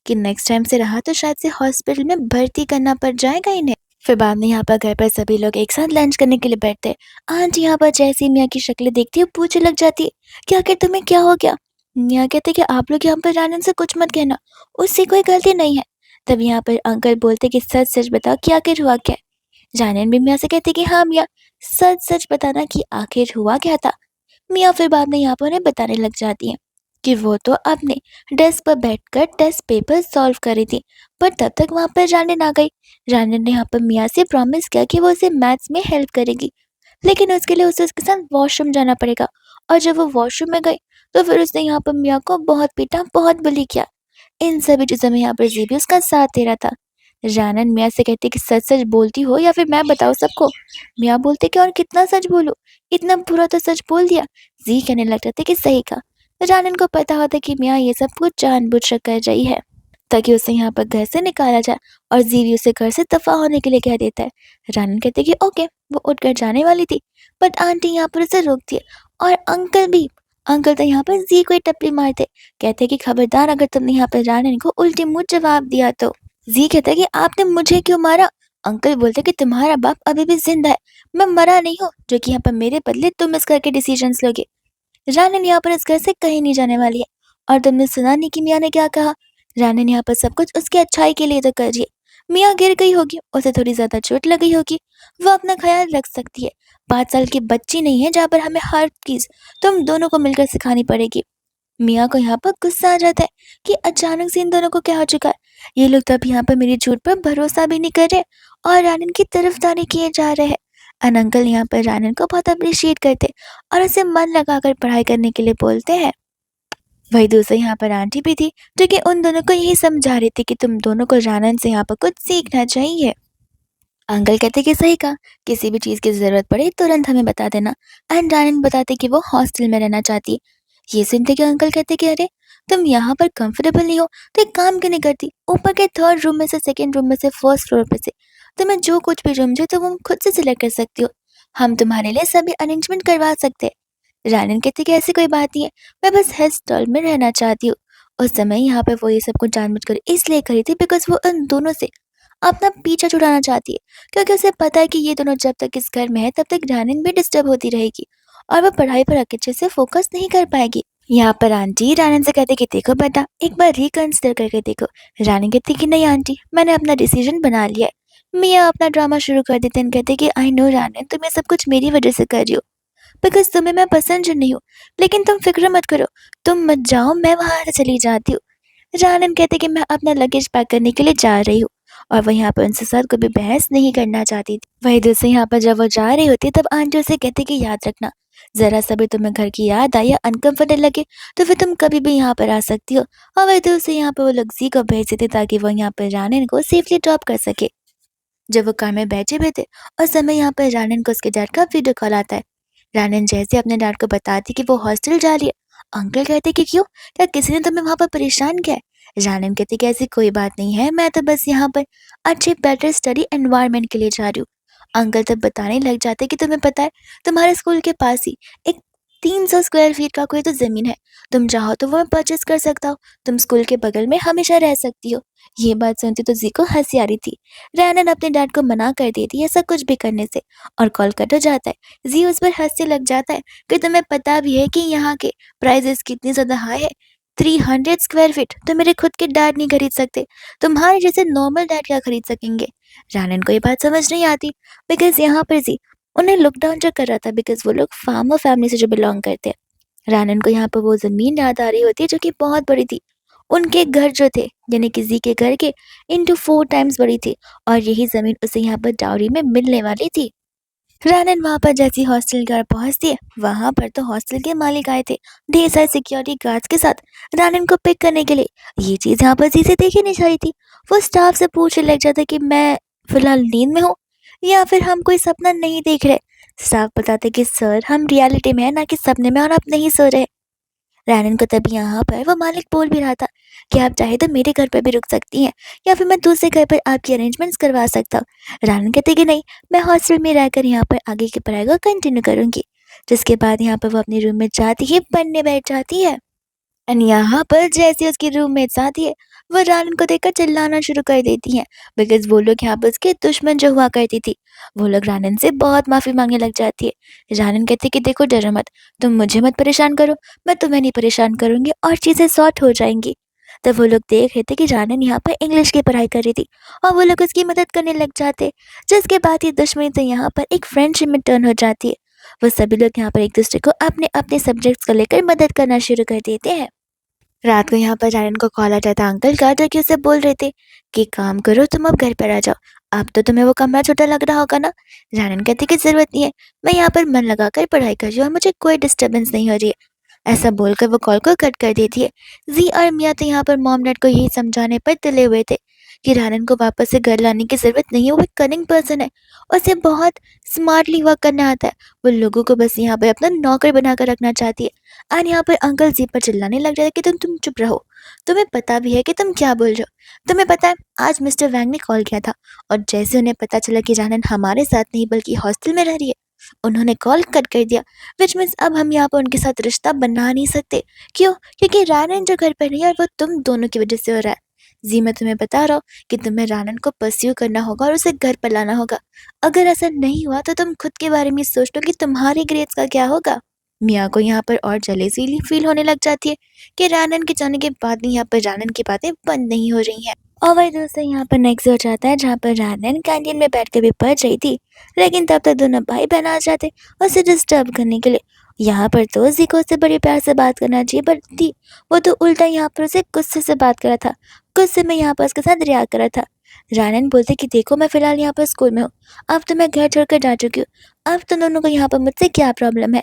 कि नेक्स्ट टाइम से रहा तो शायद से हॉस्पिटल में भर्ती करना पड़ जाएगा इन्हें। फिर बाद में यहाँ पर घर पर सभी लोग एक साथ लंच करने के लिए बैठते हैं। आंटी यहाँ पर जैसी मियाँ की शक्ल देखती है पूछने लग जाती है कि आखिर तुम्हें क्या हो गया। मियाँ कहते कि आप लोग यहाँ पर रानन से कुछ मत कहना, उससे कोई गलती नहीं है। तब यहाँ पर अंकल बोलते कि सच सच बताओ कि आखिर हुआ क्या है। रानन भी मियाँ से कहती कि हाँ मियाँ, सच सच बताना कि आखिर हुआ क्या था। मियाँ फिर बाद में यहाँ पर उन्हें बताने लग जाती है कि वो तो अपने डेस्क पर बैठकर टेस्ट पेपर सॉल्व कर रही थी, पर तब तक वहाँ पर रानन आ गई। रानन ने यहाँ पर मियाँ से प्रॉमिस किया कि वो उसे मैथ्स में हेल्प करेगी, लेकिन उसके लिए उसे उसके साथ वॉशरूम जाना पड़ेगा। और जब वो वॉशरूम में गई तो फिर उसने यहाँ पर मियाँ को बहुत पीटा, बहुत बुली किया। इन सभी चीज़ों में यहाँ पर जी भी उसका साथ दे रहा था। रानन मियाँ से कहती कि सच सच बोलती हो या फिर मैं बताऊँ सबको। मियाँ बोलते कि और कितना सच बोलूं, इतना पूरा तो सच बोल दिया। जी कहने लग जाते कि सही कहा। रानन को पता होता कि मियाँ ये सब कुछ जानबूझकर कर रही है ताकि उसे यहाँ पर घर से निकाला जाए, और जी भी उसे घर से दफा होने के लिए कह देता है। रानन कहते कि ओके, वो उठकर जाने वाली थी, बट आंटी यहाँ पर उसे रोकती है। और अंकल भी, अंकल तो यहाँ पर जी को ही टपली मारते, कहते कि खबरदार अगर तुमने यहाँ पर रानन को उल्टी मुंह जवाब दिया तो। जी कहता है कि आपने मुझे क्यों मारा। अंकल बोलते कि तुम्हारा बाप अभी भी जिंदा है, मैं मरा नहीं हूँ जो कि यहाँ पर मेरे बदले तुम इस घर के डिसीजंस लोगे। रानन यहाँ पर इस घर से कहीं नहीं जाने वाली है। और तुमने सुना नहीं कि मियाँ ने क्या कहा। रानन यहाँ पर सब कुछ उसकी अच्छाई के लिए तो कर रही है, मिया गिर गई होगी, उसे थोड़ी ज्यादा चोट लगी होगी, वो अपना ख्याल रख सकती है। 5 साल की बच्ची नहीं है जहाँ पर हमें हर चीज तुम दोनों को मिलकर सिखानी पड़ेगी। मिया को यहाँ पर गुस्सा आ जाता है कि अचानक से इन दोनों को क्या हो चुका है। ये लोग तो अब यहाँ पर मेरी झूठ पर भरोसा भी नहीं कर रहे और रानन की तरफदारी किए जा रहे हैं। अन अंकल यहाँ पर रानन को बहुत अप्रिशिएट करते और उसे मन लगाकर पढ़ाई करने के लिए बोलते हैं। वही दूसरी यहाँ पर आंटी भी थी जो कि उन दोनों को यही समझा रही थी कि तुम दोनों को रानन से यहाँ पर कुछ सीखना चाहिए। अंकल कहते कि सही कहा, किसी भी चीज की जरूरत पड़े तुरंत हमें बता देना। एंड रानन बताते कि वो हॉस्टल में रहना चाहती है। ये सुनते कि अंकल कहते कि अरे तुम यहाँ पर कंफर्टेबल नहीं हो तो एक काम क्यों नहीं करती, ऊपर के 3rd रूम में से 2nd रूम में से 1st फ्लोर पे से तुम्हें जो कुछ भी रूम चाहिए तो वो खुद से सिलेक्ट कर सकती हो। हम तुम्हारे लिए सभी अरेंजमेंट करवा सकते हैं। रानन कहती कि ऐसी कोई बात नहीं है, मैं बस हेड स्टॉल में रहना चाहती हूँ। उस समय यहाँ पर वो ये सब कुछ जानबूझकर इसलिए करी थी बिकॉज वो उन दोनों से अपना पीछा छुड़ाना चाहती है, क्योंकि उसे पता है कि ये दोनों जब तक इस घर में है तब तक रानन भी डिस्टर्ब होती रहेगी और वो पढ़ाई पर अच्छे से फोकस नहीं कर पाएगी। यहाँ पर आंटी रानन से कहते कि देखो बेटा एक बार रिकंसिडर करके देखो। रानी कहती कि नहीं आंटी, मैंने अपना डिसीजन बना लिया है। मिया अपना ड्रामा शुरू कर देते हैं, कहते कि आई नो रानन तुम ये सब कुछ मेरी वजह से कर रही हो बिकॉज तुम्हें मैं पसंद नहीं हूँ, लेकिन तुम फिक्र मत करो, तुम मत जाओ, मैं वहां से चली जाती हूँ। रानन कहते कि मैं अपना लगेज पैक करने के लिए जा रही हूँ और वह यहाँ पर उनसे साथ कभी बहस नहीं करना चाहती थी। वही दूसरे यहाँ पर जब वो जा रही होती तब आंटी उसे कहती कि याद रखना, जरा सा भी तुम्हें घर की याद आई या अनकंफर्टेबल लगे तो फिर तुम कभी भी यहाँ पर आ सकती हो। और वही दूसरे यहाँ पर वो लोग जी को भेज देते ताकि वो यहाँ पर रानन को सेफली ड्रॉप कर सके। जब वो कार में बैठे हुए थे उस समय यहाँ पर रानन को उसके डैड का वीडियो कॉल आता है। रानन जैसे अपने डैड को बताती कि वो हॉस्टल जा रही है। अंकल कहते कि क्यों, क्या किसी ने तुम्हें वहां पर परेशान किया है। रानन कहती कि ऐसी कोई बात नहीं है, मैं तो बस यहाँ पर अच्छे बेटर स्टडी एनवायरनमेंट के लिए जा रही हूँ। अंकल तब बताने लग जाते कि तुम्हें पता है तुम्हारे स्कूल के पास ही एक 300 स्क्वायर फीट का कोई तो जमीन है, तुम चाहो तो वो मैं परचेज कर सकता हो, तुम स्कूल के बगल में हमेशा रह सकती हो। ये बात सुनती तो जी को हंसी आ रही थी। रैनन अपने डैड को मना कर देती ऐसा कुछ भी करने से और कॉल कट हो जाता है। जी उस पर हंसने लग जाता है कि तुम्हें पता भी है कि यहाँ के प्राइजेस कितने ज्यादा हाई है। 300 स्क्वायर फीट तो मेरे खुद के डैड नहीं खरीद सकते, तुम्हारे जैसे नॉर्मल डैड क्या खरीद सकेंगे। रैनन को ये बात समझ नहीं आती बिकॉज यहाँ पर जी उन्हें लुक डाउन जो कर रहा था बिकॉज वो लोग फार्मर फैमिली से जो बिलोंग करते हैं। रैनन को यहाँ पर वो जमीन याद आ रही होती है जो कि बहुत बड़ी थी। उनके घर जो थे यानी कि जी के घर के इंटू 4 टाइम्स बड़ी थी और यही जमीन उसे यहाँ पर डाउरी में मिलने वाली थी। रानन वहां पर जैसी हॉस्टल घर पहुंचती है वहां पर तो हॉस्टल के मालिक आए थे ढेर सारे सिक्योरिटी गार्ड्स के साथ रानन को पिक करने के लिए। ये चीज यहाँ पर जी से देखी नहीं जा रही थी। वो स्टाफ से पूछने लग जाता कि मैं फिलहाल नींद में हूँ या फिर हम कोई सपना नहीं देख रहे। स्टाफ बताते कि सर हम रियलिटी में है ना कि सपने में और आप नहीं सो रहे। रैनन को तभी यहाँ पर वो मालिक बोल भी रहा था कि आप चाहे तो मेरे घर पर भी रुक सकती हैं या फिर मैं दूसरे घर पर आपकी अरेंजमेंट्स करवा सकता हूँ। रैनन कहते कि नहीं, मैं हॉस्टल में रहकर यहाँ पर आगे की पढ़ाई को कंटिन्यू करूंगी। जिसके बाद यहाँ पर वो अपने रूम में जाती है, पढ़ने बैठ जाती है। एंड यहाँ पर जैसे उसकी रूममेट्स आती है वो रानन को देखकर चिल्लाना शुरू कर देती हैं बिकॉज वो लोग यहाँ पर उसके दुश्मन जो हुआ करती थी वो लोग रानन से बहुत माफी मांगने लग जाती है। रानन कहती कि देखो डरो मत, तुम मुझे मत परेशान करो, मैं तुम्हें नहीं परेशान करूंगी और चीजें सॉर्ट हो जाएंगी। तब वो लोग देख रहे थे कि रानन यहाँ पर इंग्लिश की पढ़ाई कर रही थी और वो लोग उसकी मदद करने लग जाते, जिसके बाद ये दुश्मनी तो यहाँ पर एक फ्रेंडशिप में टर्न हो जाती है। वो सभी लोग यहाँ पर एक दूसरे को अपने अपने सब्जेक्ट्स को लेकर मदद करना शुरू कर देते हैं। रात को यहाँ पर रानन को कॉल आ जाता अंकल का जो कि उसे बोल रहे थे कि काम करो तुम अब घर पर आ जाओ, अब तो तुम्हें वो कमरा छोटा लग रहा होगा ना। रानन कहती कि जरूरत नहीं है, मैं यहाँ पर मन लगाकर पढ़ाई कर रही हूँ और मुझे कोई डिस्टर्बेंस नहीं हो रही है। ऐसा बोलकर वो कॉल को कट कर देती है। जी और मिया तो यहाँ पर मॉम डैड को यही समझाने पर तुले हुए थे कि रानन को वापस से घर लाने की जरूरत नहीं है, वो एक कनिंग पर्सन है, उसे बहुत स्मार्टली वर्क करना आता है, वो लोगों को बस यहाँ पर अपना नौकर बनाकर रखना चाहती है। और यहाँ पर अंकल जी पर चिल्लाने लग जाते कि तुम चुप रहो, तुम्हें पता भी है कि तुम क्या बोल रहे हो। तुम्हें पता है आज मिस्टर वैंग ने कॉल किया था और जैसे उन्हें पता चला कि रानन हमारे साथ नहीं बल्कि हॉस्टल में रह रही है उन्होंने कॉल कट कर दिया। विच मीन्स अब हम यहाँ पर उनके साथ रिश्ता बना नहीं सकते। क्यों? क्योंकि रानन जो घर पर नहीं है और वो तुम दोनों की वजह से हो रहा है। जी मैं तुम्हें बता रहा हूँ कि तुम्हें रानन को परस्यू करना होगा और उसे घर पर लाना होगा। अगर ऐसा नहीं हुआ तो तुम खुद के बारे में सोच लो कि तुम्हारे ग्रेड्स का क्या होगा। मिया को यहाँ पर और जेलेसी फील होने लग जाती है कि रानन के जाने के बाद भी यहाँ पर रानन की बातें बंद नहीं हो रही हैं। और वही दोस्तों यहाँ पर नेक्स्ट हो जाता है जहाँ पर रानन कैंटीन में बैठ कर भी पढ़ रही थी, लेकिन तब तक दोनों भाई बहन आ जाते उसे डिस्टर्ब करने के लिए। यहाँ पर तो जी को उससे बड़े प्यार से बात करना चाहिए, पर थी वो तो उल्टा यहाँ पर उसे गुस्से से बात करा था, गुस्से में यहाँ पर उसके साथ रिएक्ट करा था। रानन बोलते कि देखो मैं फिलहाल यहाँ पर स्कूल में हूँ, अब तो मैं घर छोड़कर जा चुकी हूँ, अब तुम दोनों को यहाँ पर मुझसे क्या प्रॉब्लम है।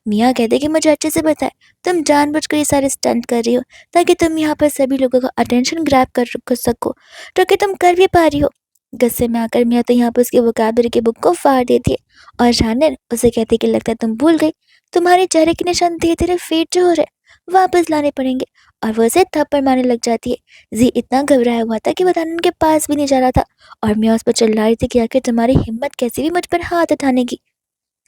मियाँ कहते कि मुझे अच्छे से पता है तुम जानबूझकर ये सारे स्टंट कर रही हो ताकि तुम यहाँ पर सभी लोगों का अटेंशन ग्रैब कर सको, जो कि तुम कर भी पा रही हो। गुस्से में आकर मियाँ तो यहाँ पर उसकी वोकैबुलरी की बुक को फाड़ देती है और रानन उसे कहती कि लगता है तुम भूल गई, तुम्हारे चेहरे के निशान धीरे धीरे फेड जो हो रहे वापस लाने पड़ेंगे। और वो उसे थप्पड़ मारने लग जाती है। जी इतना घबराया हुआ था कि वो रानन के पास भी नहीं जा रहा था और मियाँ उस पर चिल्ला रही थी कि आखिर तुम्हारी हिम्मत कैसी भी मुझ पर हाथ उठाने की।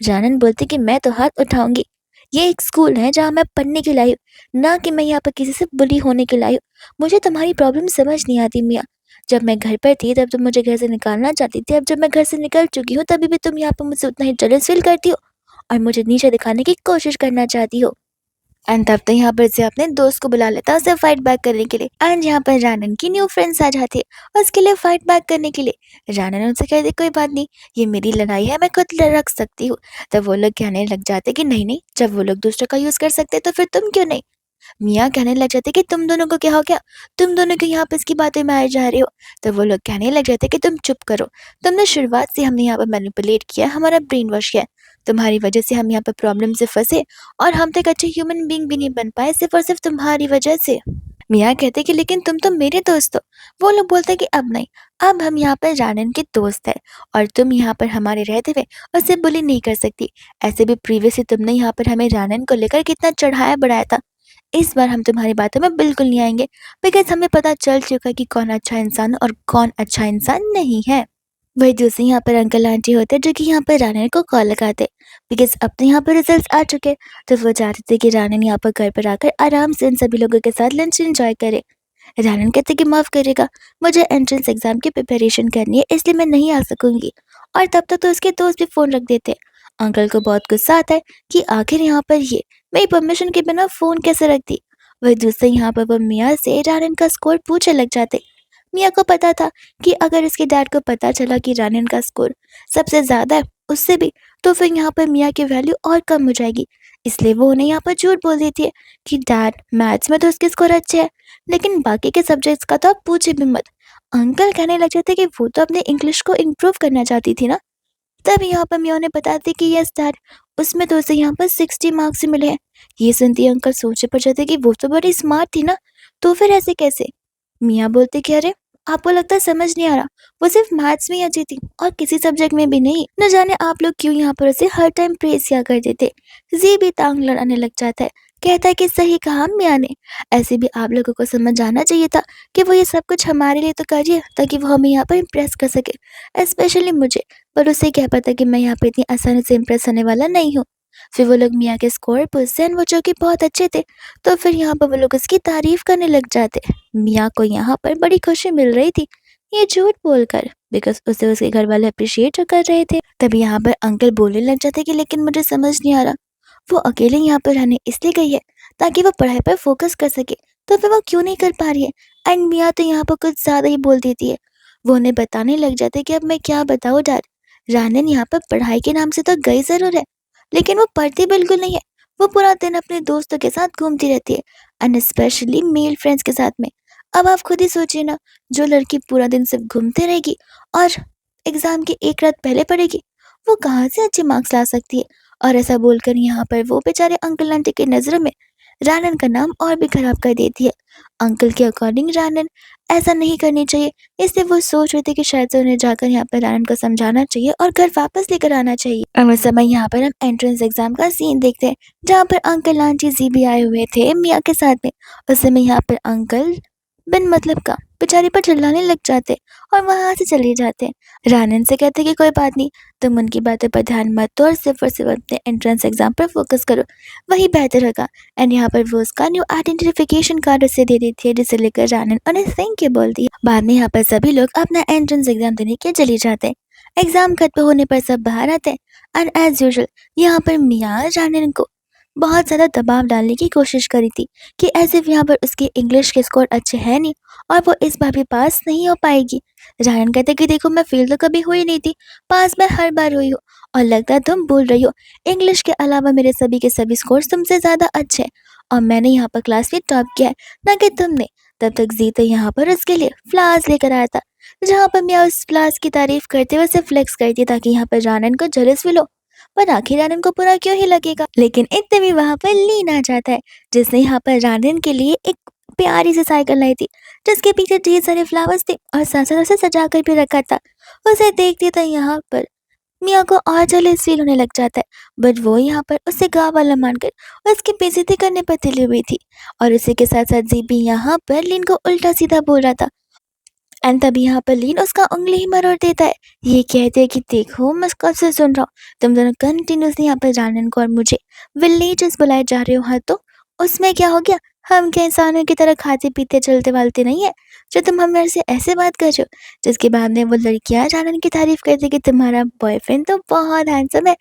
जानन बोलती कि मैं तो हाथ उठाऊंगी, ये एक स्कूल है जहाँ मैं पढ़ने के लिए आई हूँ, ना कि मैं यहाँ पर किसी से बुली होने के लिए आई हूँ। मुझे तुम्हारी प्रॉब्लम समझ नहीं आती मियाँ। जब मैं घर पर थी तब तुम मुझे घर से निकालना चाहती थी, अब जब मैं घर से निकल चुकी हूँ तभी भी तुम यहाँ पर मुझसे उतना ही जेलस फील करती हो और मुझे नीचे दिखाने की कोशिश करना चाहती हो। एंड तब तो यहाँ पर से अपने दोस्त को बुला लेता है उसे फाइट बैक करने के लिए। एंड यहाँ पर रानन की न्यू फ्रेंड्स आ जाती है उसके लिए फाइट बैक करने के लिए। रानन उनसे कहती कोई बात नहीं, ये मेरी लड़ाई है, मैं खुद रख सकती हूँ। तब वो लोग कहने लग जाते कि नहीं नहीं, जब वो लोग दूसरे का यूज कर सकते तो फिर तुम क्यों नहीं। मियाँ कहने लग जाते कि तुम दोनों को क्या हो गया, तुम दोनों को यहाँ पर इसकी बातें में आए जा रहे हो। तो वो लोग कहने लग जाते कि तुम चुप करो, तुमने शुरुआत से हमने यहाँ पर मैनिपुलेट किया, हमारा ब्रेन वॉश किया, तुम्हारी वजह से हम यहाँ पर प्रॉब्लम से फंसे और हम तक अच्छे ह्यूमन बींग भी नहीं बन पाए सिर्फ और सिर्फ तुम्हारी वजह से। मियाँ कहते कि लेकिन तुम तो मेरे दोस्त हो। वो लोग बोलते कि अब नहीं, अब हम यहाँ पर रानन के दोस्त हैं और तुम यहाँ पर हमारे रहते हुए उसे बुली नहीं कर सकती। ऐसे भी प्रीवियसली तुमने यहाँ पर हमें रानन को लेकर कितना चढ़ाया बढ़ाया था, इस बार हम तुम्हारी बातों में बिल्कुल नहीं आएंगे, बिकॉज हमें पता चल चुका है कि कौन अच्छा इंसान और कौन अच्छा इंसान नहीं है। वही दूसरे यहाँ पर अंकल आंटी होते जो कि यहाँ पर रानन को कॉल लगाते, बिकॉज अब तो यहाँ पर रिजल्ट आ चुके, तो वो चाहते थे कि रानन यहाँ पर घर पर आकर आराम से इन सभी लोगों के साथ लंच एंजॉय करे। रानन कहते कि माफ़ करेगा, मुझे एंट्रेंस एग्जाम की प्रिपरेशन करनी है इसलिए मैं नहीं आ सकूंगी। और तब तक तो उसके दोस्त भी फ़ोन रख देते। अंकल को बहुत गुस्सा आता है कि आखिर यहाँ पर ये मेरी परमिशन के बिना फ़ोन कैसे रख दी। वही दूसरे यहाँ पर वो मियाँ से रानन का स्कोर पूछने लग जाते। मियाँ को पता था कि अगर इसके डैड को पता चला कि रानन का स्कोर सबसे ज़्यादा है उससे भी, तो फिर यहाँ पर मियाँ की वैल्यू और कम हो जाएगी। इसलिए वो उन्हें यहाँ पर झूठ बोल देती है कि डैड मैथ्स में तो उसके स्कोर अच्छे हैं, लेकिन बाकी के सब्जेक्ट्स का तो आप पूछे भी मत। अंकल कहने लग जाते कि वो तो अपने इंग्लिश को इम्प्रूव करना चाहती थी ना। तब यहाँ पर मियाँ उन्हें बताती कि यस डैड, उसमें तो उसे यहाँ पर 60 मार्क्स ही मिले हैं। ये सुनती अंकल सोचे पड़ जाते कि वो तो बड़ी स्मार्ट थी ना, तो फिर ऐसे कैसे। मियाँ बोलते कि अरे आपको लगता है समझ नहीं आ रहा, वो सिर्फ मैथ्स में ही अच्छी थी और किसी सब्जेक्ट में भी नहीं। न जाने आप लोग क्यों यहाँ पर उसे हर टाइम प्रेस किया कर देते। जी भी टांग लड़ाने लग जाता है, कहता है कि सही कहा मियाँ ने, ऐसे भी आप लोगों को समझ आना चाहिए था कि वो ये सब कुछ हमारे लिए तो करिए ताकि वो हमें यहाँ पर इम्प्रेस कर सके, स्पेशली मुझे। पर उसे क्या पता कि मैं यहाँ पे इतनी आसानी से इम्प्रेस होने वाला नहीं हूँ। फिर वो लोग मियाँ के स्कोर पूछते हैं, वो जो कि बहुत अच्छे थे, तो फिर यहाँ पर वो लोग उसकी तारीफ करने लग जाते। मियाँ को यहाँ पर बड़ी खुशी मिल रही थी ये झूठ बोलकर, बिकॉज उसे उसके घर वाले अप्रिशिएट कर रहे थे। तभी यहाँ पर अंकल बोलने लग जाते कि लेकिन मुझे समझ नहीं आ रहा, वो अकेले यहाँ पर रहने इसलिए गई है ताकि वो पढ़ाई पर फोकस कर सके, तो फिर वो क्यों नहीं कर पा रही है। एंड मियाँ तो यहाँ पर कुछ ज़्यादा ही बोल देती है। वो उन्हें बताने लग जाते कि अब मैं क्या बताऊँ डैड, रानन यहाँ पर पढ़ाई के नाम से तो गई ज़रूर है, लेकिन वो पढ़ती बिल्कुल नहीं है। वो पूरा दिन अपने दोस्तों के साथ घूमती रहती है, एंड स्पेशली मेल फ्रेंड्स के साथ में। अब आप खुद ही सोचिए ना, जो लड़की पूरा दिन सिर्फ घूमते रहेगी और एग्जाम की एक रात पहले पढ़ेगी, वो कहाँ से अच्छे मार्क्स ला सकती है। और ऐसा बोलकर यहाँ पर वो बेचारे अंकल आंटी की नज़रों में रानन का नाम और भी खराब कर देती है। अंकल के अकॉर्डिंग रानन ऐसा नहीं करनी चाहिए, इसलिए वो सोच रहे थे कि शायद से उन्हें जाकर यहाँ पर रानन को समझाना चाहिए और घर वापस लेकर आना चाहिए। और उस समय यहाँ पर हम एंट्रेंस एग्जाम का सीन देखते हैं जहाँ पर अंकल आंटी जी भी आए हुए थे मियाँ के साथ में। उस समय यहाँ पर अंकल बिन मतलब का बेचारे पर चिल्लाने लग जाते और वहां से चले जाते। रानन से कहते कि कोई बात नहीं, तुम उनकी बातों पर ध्यान मत दो और सिर्फ अपने एंट्रेंस एग्जाम पर फोकस करो, वही बेहतर होगा। एंड यहाँ पर वो उसका न्यू आइडेंटिफिकेशन कार्ड उसे दे देती है, जिसे लेकर रानन उन्हें थैंक यू बोलती है। बाद में यहाँ पर सभी लोग अपना एंट्रेंस एग्जाम देने के चले जाते हैं। एग्जाम खत्म होने पर सब बाहर आते हैं एंड एज यूजुअल यहाँ पर मियाँ रानन को बहुत ज़्यादा दबाव डालने की कोशिश करी थी कि ऐसे भी यहाँ पर उसके इंग्लिश के स्कोर अच्छे हैं नहीं और वो इस बार भी पास नहीं हो पाएगी। रायन कहते कि देखो मैं फेल तो कभी हुई नहीं थी, पास मैं हर बार हुई हूँ और लगता है तुम भूल रही हो, इंग्लिश के अलावा मेरे सभी के सभी स्कोर तुमसे ज़्यादा अच्छे हैं और मैंने यहाँ पर क्लास में टॉप किया है, ना कि तुमने। तब तक जीते यहाँ पर उसके लिए फ्लावर्स लेकर आया था, जहाँ पर मैं उस फ्लावर्स की तारीफ करते हुए उसे फ्लेक्स करती ताकि यहाँ पर रानन को जलस भी लो। पर आखिर रानन को बुरा क्यों ही लगेगा। लेकिन इतने में वहां पर लीन आ जाता है, जिसने यहाँ पर रानन के लिए एक प्यारी सी साइकिल लाई थी, जिसके पीछे ढेर सारे फ्लावर्स थे और साथ साथ उसे सजा कर भी रखा था। उसे देखते तो यहाँ पर मिया को और जेलस फील होने लग जाता है, बट वो यहाँ पर उसे गाँव वाला मानकर उसकी बेइज्जती करने पर तुली हुई थी। और उसी के साथ साथ जी भी यहाँ पर लिन को उल्टा सीधा बोल रहा था। एंड तभी यहाँ पर लीन उसका उंगली ही मरोड़ देता है, ये कहते हैं कि देखो मैं कब से सुन रहा हूँ तुम दोनों कंटिन्यूसली यहाँ पर जानन को और मुझे विलेजेस बुलाए जा रहे हो। हाँ तो उसमें क्या हो गया, हम क्या इंसानों की तरह खाते पीते चलते वालते नहीं है जो तुम हमारे से ऐसे बात कर रहे हो। जिसके बाद में वो लड़कियां जानन की तारीफ करती कि तुम्हारा बॉयफ्रेंड तो बहुत हैंडसम है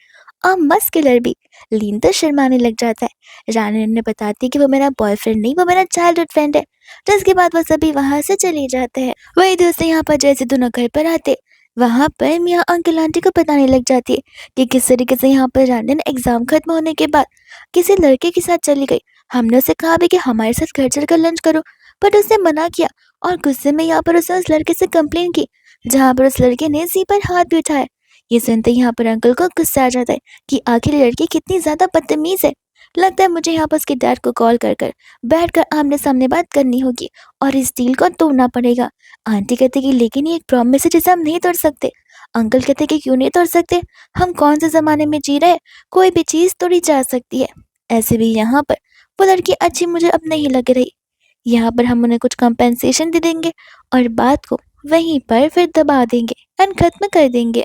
और मस्कुलर भी। लीन तो शर्माने लग जाता है। जानन ने बताती कि वो मेरा बॉयफ्रेंड नहीं, वो मेरा चाइल्डहुड फ्रेंड है। जिसके बाद वो सभी वहां से चले जाते हैं। वही दोस्त यहाँ पर जैसे दोनों घर पर आते, वहां पर मियाँ अंकल आंटी को बताने लग जाती है कि किस तरीके से यहाँ पर रानन एग्जाम खत्म होने के बाद किसी लड़के के साथ चली गई। हमने उसे कहा भी कि हमारे साथ घर चलकर लंच करो, बट उसने मना किया और गुस्से में यहाँ पर उसने उस लड़के से कंप्लेन की, जहाँ पर उस लड़के ने सी पर हाथ भी उठाया। ये सुनते ही यहाँ पर अंकल को गुस्सा आ जाता है कि आखिर लड़की कितनी ज्यादा बदतमीज है। लगता है मुझे यहाँ पर उसके डैड को कॉल कर कर बैठकर आमने सामने बात करनी होगी और इस डील को तोड़ना पड़ेगा। आंटी कहते कि लेकिन ये एक प्रॉमिस है जिसे हम नहीं तोड़ सकते। अंकल कहते कि क्यों नहीं तोड़ सकते, हम कौन से जमाने में जी रहे हैं, कोई भी चीज तोड़ी जा सकती है। ऐसे भी यहाँ पर वो लड़की अच्छी मुझे अब नहीं लग रही, यहाँ पर हम उन्हें कुछ कंपेंसेशन दे देंगे और बात को वहीं पर फिर दबा देंगे एंड खत्म कर देंगे।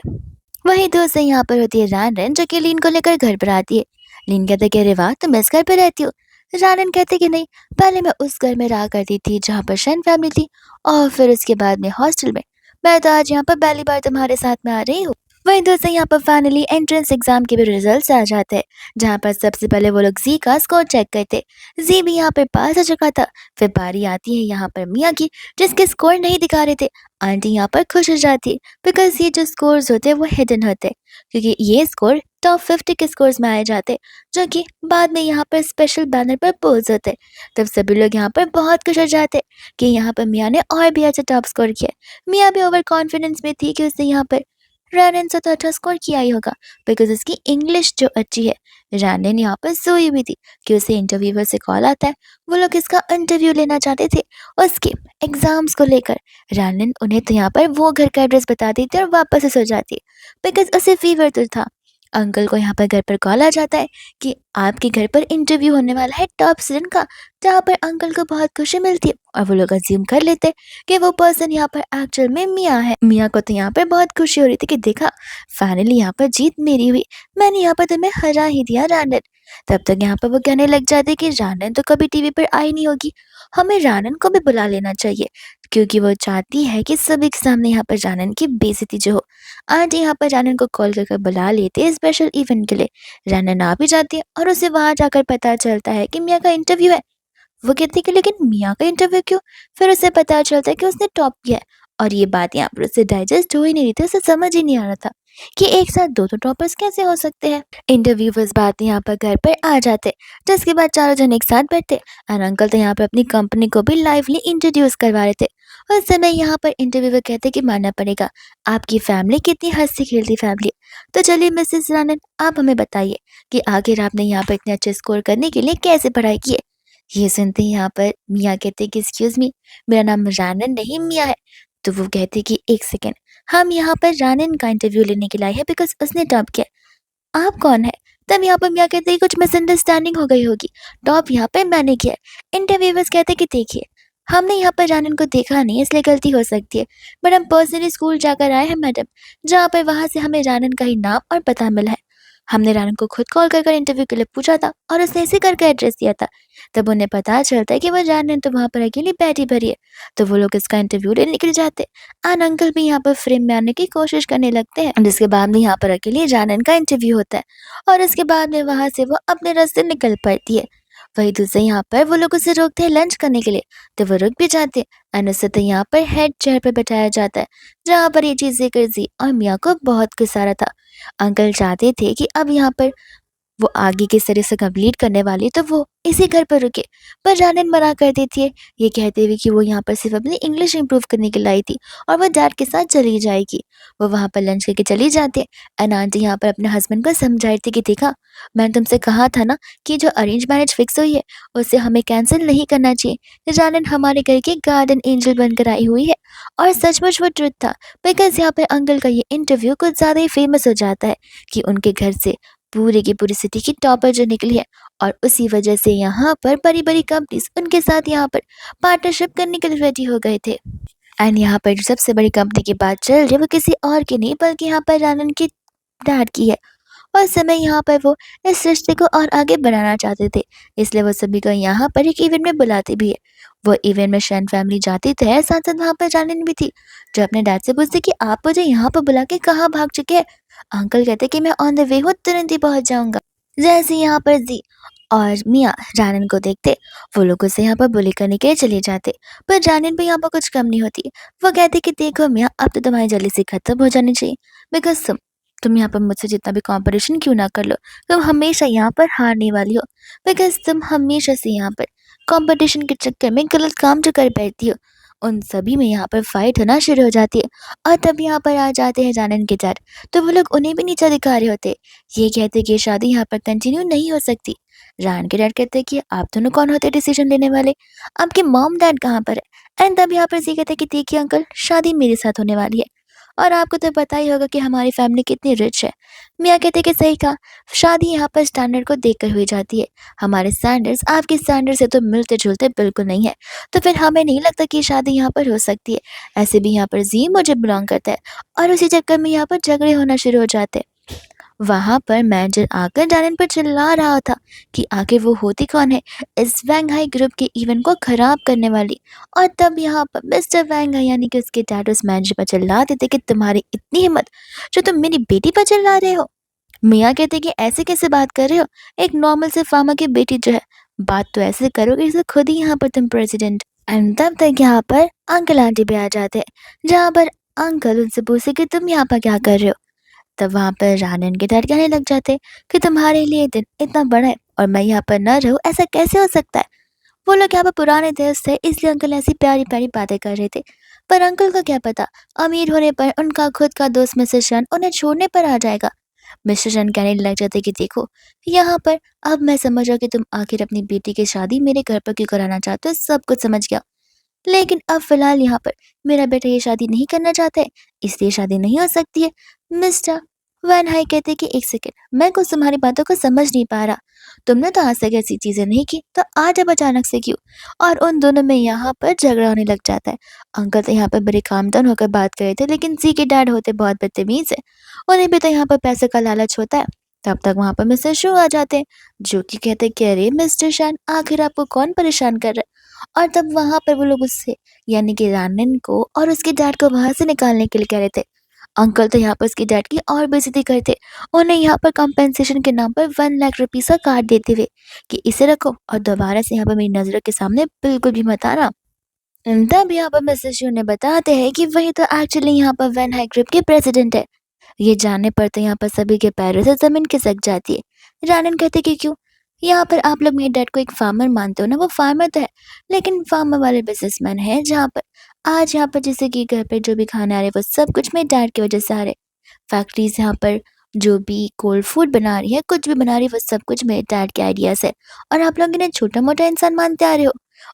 वही दोस्त यहाँ पर होती है रानन, जो कि लीन को लेकर घर पर आती है। लीन कहते कि अरे वाह तुम इस घर पर रहती हो। रानन कहते कि नहीं, पहले मैं उस घर में रहा करती थी जहाँ पर शन फैमिली थी और फिर उसके बाद में हॉस्टल में। मैं तो आज यहाँ पर पहली बार तुम्हारे साथ में आ रही हूँ। वही दोस्तों यहाँ पर फाइनली एंट्रेंस एग्जाम के भी रिजल्ट्स आ जाते हैं, जहाँ पर सबसे पहले वो लोग जी का स्कोर चेक करते। जी भी यहाँ पर पास हो चुका था। फिर बारी आती है यहाँ पर मियाँ की, जिसके स्कोर नहीं दिखा रहे थे। आंटी यहाँ पर खुश हो जाती है बिकॉज ये जो स्कोर्स होते हैं वो हिडन होते हैं, क्योंकि ये स्कोर टॉप 50 के स्कोर्स में आए जाते हैं, जो कि बाद में यहाँ पर स्पेशल बैनर पर पोज होते हैं। तब सभी लोग यहाँ पर बहुत खुश हो जाते हैं कि यहाँ पर मियाँ ने और भी अच्छा टॉप स्कोर किया। मियाँ भी ओवर कॉन्फिडेंस में थी कि उसने यहाँ पर रानन से तो अच्छा स्कोर किया ही होगा बिकॉज उसकी इंग्लिश जो अच्छी है। रानन यहाँ पर सोई हुई थी कि उसे इंटरव्यूअर से कॉल आता है, वो लोग इसका इंटरव्यू लेना चाहते थे उसके एग्जाम्स को लेकर। रानन उन्हें तो यहाँ पर वो घर का एड्रेस बता देती और वापस से सो जाती बिकॉज उसे फीवर तो था। अंकल को यहाँ पर घर पर कॉल आ जाता है कि आपके घर पर इंटरव्यू होने वाला है टॉप स्टूडेंट का, जहाँ पर अंकल को बहुत खुशी मिलती है और वो लोग अज्यूम कर लेते हैं कि वो पर्सन यहाँ पर एक्चुअल में मियाँ है। मियाँ को तो यहाँ पर बहुत खुशी हो रही थी कि देखा फाइनली यहाँ पर जीत मेरी हुई, मैंने यहाँ पर तुम्हें हरा ही दिया रानन। तब तक यहाँ पर वो कहने लग जाते कि रानन तो कभी टीवी पर आई नहीं होगी, हमें रानन को भी बुला लेना चाहिए, क्योंकि वो चाहती है कि सभी के सामने यहाँ पर रानन की बेइज्जती जो हो। आंटी यहाँ पर रानन को कॉल कर बुला लेते हैं स्पेशल इवेंट के लिए। रानन आ भी जाती है और उसे वहां जाकर पता चलता है कि मियाँ का इंटरव्यू है। वो कहती है कि लेकिन मियाँ का इंटरव्यू क्यों। फिर उसे पता चलता है कि उसने टॉप किया है और ये बात यहाँ पर उसे डाइजेस्ट हो ही नहीं रही थी, उसे समझ ही नहीं आ रहा था कि एक साथ दो टॉपर्स कैसे हो सकते हैं। इंटरव्यूअर्स बात यहाँ पर घर पर आ जाते, जिसके बाद चारों जन एक साथ बैठते और अंकल तो यहाँ पर अपनी कंपनी को भी लाइवली इंट्रोड्यूस करवा रहे थे। उस समय यहाँ पर इंटरव्यूअर कहते कि मानना पड़ेगा आपकी फैमिली कितनी हंसी खेलती फैमिली। तो चलिए मिसेस रानन, आप हमें बताइए कि आखिर आपने यहाँ पर इतने अच्छे स्कोर करने के लिए कैसे पढ़ाई की है। ये सुनते ही यहाँ पर मियाँ कहते कि एक्सक्यूज मी, मेरा नाम रानन नहीं मियाँ है। तो वो कहते कि एक सेकेंड, हम यहाँ पर रानन का इंटरव्यू लेने के लिए आए हैं बिकॉज उसने टॉप किया। आप कौन है। तब यहाँ पर मियाँ कहते कि कुछ मिसअंडरस्टैंडिंग हो गई होगी, टॉप यहाँ पर मैंने किया है। इंटरव्यूअर्स कहते कि देखिए हमने यहाँ पर रानन को देखा नहीं, इसलिए गलती हो सकती है, बट हम पर्सनली स्कूल जाकर आए हैं मैडम, जहाँ पर वहाँ से हमें रानन का ही नाम और पता मिला है। हमने रानन को खुद कॉल कर इंटरव्यू के लिए पूछा था और उसने इसी करके एड्रेस दिया था। तब उन्हें पता चलता है कि वो जानन तो वहाँ पर अकेली बैठी भरी है। तो वो लोग इसका इंटरव्यू लेने निकल जाते हैं। एंड अंकल भी यहाँ पर फ्रेम में आने की कोशिश करने लगते हैं, जिसके बाद में यहाँ पर अकेले जानन का इंटरव्यू होता है और उसके बाद में वहाँ से वो अपने रास्ते निकल पड़ती है। वही दूसरे यहाँ पर वो लोग उसे रोकते हैं लंच करने के लिए, तो वो रुक भी जाते हैं एंड उसे तो यहाँ पर हेड चेयर पर बैठाया जाता है, जहाँ पर ये चीज़ देखकर जी और मियाँ को बहुत गुस्सा आ रहा था। अंकल चाहते थे कि अब यहाँ पर वो आगे किस तरह से कंप्लीट करने वाली तो वो इसी घर पर रुके, पर जानन मना कर देती है, ये कहते हुए कि वो यहाँ पर सिर्फ अपनी इंग्लिश इंप्रूव करने के लिए आई थी और वो डैड के साथ चली जाएगी। वो वहाँ पर लंच करके चली जाती है एंड आंटी यहाँ पर अपने हस्बैंड को समझाई थी कि देखा, मैंने तुमसे कहा था ना कि जो अरेंज मैरिज फिक्स हुई है उसे हमें कैंसिल नहीं करना चाहिए। जानन हमारे घर की गार्डन एंजल बनकर आई हुई है और सचमुच वो ट्रुथ था, बिकॉज यहाँ पर अंकल का ये इंटरव्यू कुछ ज़्यादा ही फेमस हो जाता है कि उनके घर से पूरी की पूरी सिटी की टॉपर जो निकली है और उसी वजह से यहाँ पर बड़ी-बड़ी कंपनीज उनके साथ यहाँ पर पार्टनरशिप करने के लिए रेडी हो गए थे। एंड यहाँ पर जो सबसे बड़ी कंपनी की बात चल रही है वो किसी और की नहीं बल्कि यहाँ पर रानन की डैड की है। और समय यहाँ पर वो इस रिश्ते को और आगे बढ़ाना चाहते थे, इसलिए वो सभी को यहाँ पर एक इवेंट में बुलाते भी है। वो इवेंट में शैन फैमिली जाती थे, साथ साथ वहाँ पर जानन भी थी, जो अपने डैड से पूछती कि आप मुझे यहाँ पर बुला के कहाँ भाग चुके हैं। अंकल कहते कि मैं ऑन द वे हूँ, तुरंत ही पहुँच जाऊँगा। जैसे ही यहाँ पर जी और मियाँ जानन को देखते, वो लोग उसे यहाँ पर बुली करने के लिए चले जाते, पर जानन भी यहाँ पर कुछ कम नहीं होती। वो कहते कि देखो मियाँ, अब तो तुम्हारी जल्दी से खत्म हो जानी चाहिए, बिकॉज तुम यहाँ पर मुझसे जितना भी कंपटीशन क्यों ना कर लो, तुम हमेशा यहाँ पर हारने वाली हो, बिकॉज तुम हमेशा से यहाँ पर कंपटीशन के चक्कर में गलत काम जो कर बैठती हो। उन सभी में यहाँ पर फाइट होना शुरू हो जाती है और तब यहाँ पर आ जाते हैं जानन के डैड, तो वो लोग उन्हें भी नीचा दिखा रहे होते। ये कहते कि ये शादी यहाँ पर कंटिन्यू नहीं हो सकती। रान के डैड कहते कि आप दोनों कौन होते डिसीजन लेने वाले, आपके मॉम डैड कहाँ पर है। एंड तब यहाँ पर जी कहते कि देखिए अंकल, शादी मेरे साथ होने वाली है और आपको तो पता ही होगा कि हमारी फैमिली कितनी रिच है। मियाँ कहते कि सही कहा, शादी यहाँ पर स्टैंडर्ड को देखकर हुई जाती है। हमारे स्टैंडर्ड्स आपके स्टैंडर्ड से तो मिलते जुलते बिल्कुल नहीं है, तो फिर हमें नहीं लगता कि शादी यहाँ पर हो सकती है। ऐसे भी यहाँ पर जी मुझे बिलोंग करता है और उसी चक्कर में यहाँ पर झगड़े होना शुरू हो जाते हैं। वहाँ पर मैनेजर आकर जानन पर चिल्ला रहा था कि आखिर वो होती कौन है इस वैंघाई ग्रुप के इवेंट को खराब करने वाली। और तब यहाँ पर मिस्टर वैंघाई यानी कि उसके डैड उस मैनेजर पर चिल्लाते थे कि तुम्हारी इतनी हिम्मत जो तुम मेरी बेटी पर चिल्ला रहे हो। मियाँ कहते कि ऐसे कैसे बात कर रहे हो, एक नॉर्मल से फार्मर की बेटी जो है, बात तो ऐसे करोगे जैसे खुद ही यहाँ पर तुम प्रेसिडेंट। एंड तब तक यहाँ पर अंकल आंटी भी आ जाते हैं, जहाँ पर अंकल उनसे पूछे कि तुम यहाँ पर क्या कर रहे हो। तब वहाँ पर रानन के डर कहने लग जाते कि तुम्हारे लिए दिन इतना बड़ा है और मैं यहाँ पर न रहूँ, ऐसा कैसे हो सकता है। वो लोग यहाँ पर पुराने दोस्त थे, इसलिए अंकल ऐसी प्यारी प्यारी बातें कर रहे थे, पर अंकल को क्या पता अमीर होने पर उनका खुद का दोस्त मिस्टर शन उन्हें छोड़ने पर आ जाएगा। मिस्टर शन कहने लग जाते कि देखो यहाँ पर अब मैं समझ रहा कि तुम आखिर अपनी बेटी की शादी मेरे घर पर क्यों कराना चाहते हो, सब कुछ समझ गया। लेकिन अब फिलहाल यहाँ पर मेरा बेटा ये शादी नहीं करना चाहता है, इसलिए शादी नहीं हो सकती है। मिस्टर वैन हाई कहते कि एक सेकेंड, मैं कुछ तुम्हारी बातों को समझ नहीं पा रहा। तुमने तो आज तक ऐसी चीजें नहीं की, तो आज अब अचानक से क्यों। और उन दोनों में यहाँ पर झगड़ा होने लग जाता है। अंकल तो यहाँ पर बड़े काम डाउन होकर बात कर रहे थे, लेकिन जी के डैड होते बहुत बदतमीज है, उन्हें भी तो यहाँ पर पैसे का लालच होता है। तब तक वहां पर मिस्टर शू आ जाते हैं, जो कि कहते कि अरे मिस्टर शैन, आखिर आपको कौन परेशान कर रहा है। और तब वहां पर वो लोग उससे यानी कि रानन को और उसके डैड को वहां से निकालने के लिए कह रहे थे। अंकल तो यहाँ पर उसकी डैड की और बेइज्जती करते, उन्हें यहाँ पर कंपेंसेशन के नाम पर 1 लाख रुपीस का कार्ड देते हुए कि इसे रखो और दोबारा से यहाँ पर मेरी नजरों के सामने बिल्कुल भी मत आना। तब यहाँ पर मिस्टर शू ने बताते हैं कि वही तो एक्चुअली यहाँ पर वैन हाई ग्रुप के प्रेसिडेंट है। ये जानने पर तो यहाँ पर सभी के पैरों से जमीन खिसक जाती है। रानन कहते कि क्यों, यहाँ पर आप लोग मेरे डैड को एक फार्मर मानते हो ना, वो फार्मर तो है, लेकिन फार्मर वाले बिजनेसमैन है, जहाँ पर आज यहाँ पर जैसे कि घर पे जो भी खाना आ रहे वो सब कुछ मेरे डैड की वजह से आ रहे। फैक्ट्रीज यहाँ पर जो भी कोल्ड फूड बना रही है, कुछ भी बना रही है, वो सब कुछ मेरे डैड के आइडियाज है और आप लोग इन्हें छोटा मोटा इंसान मानते आ रहे हो।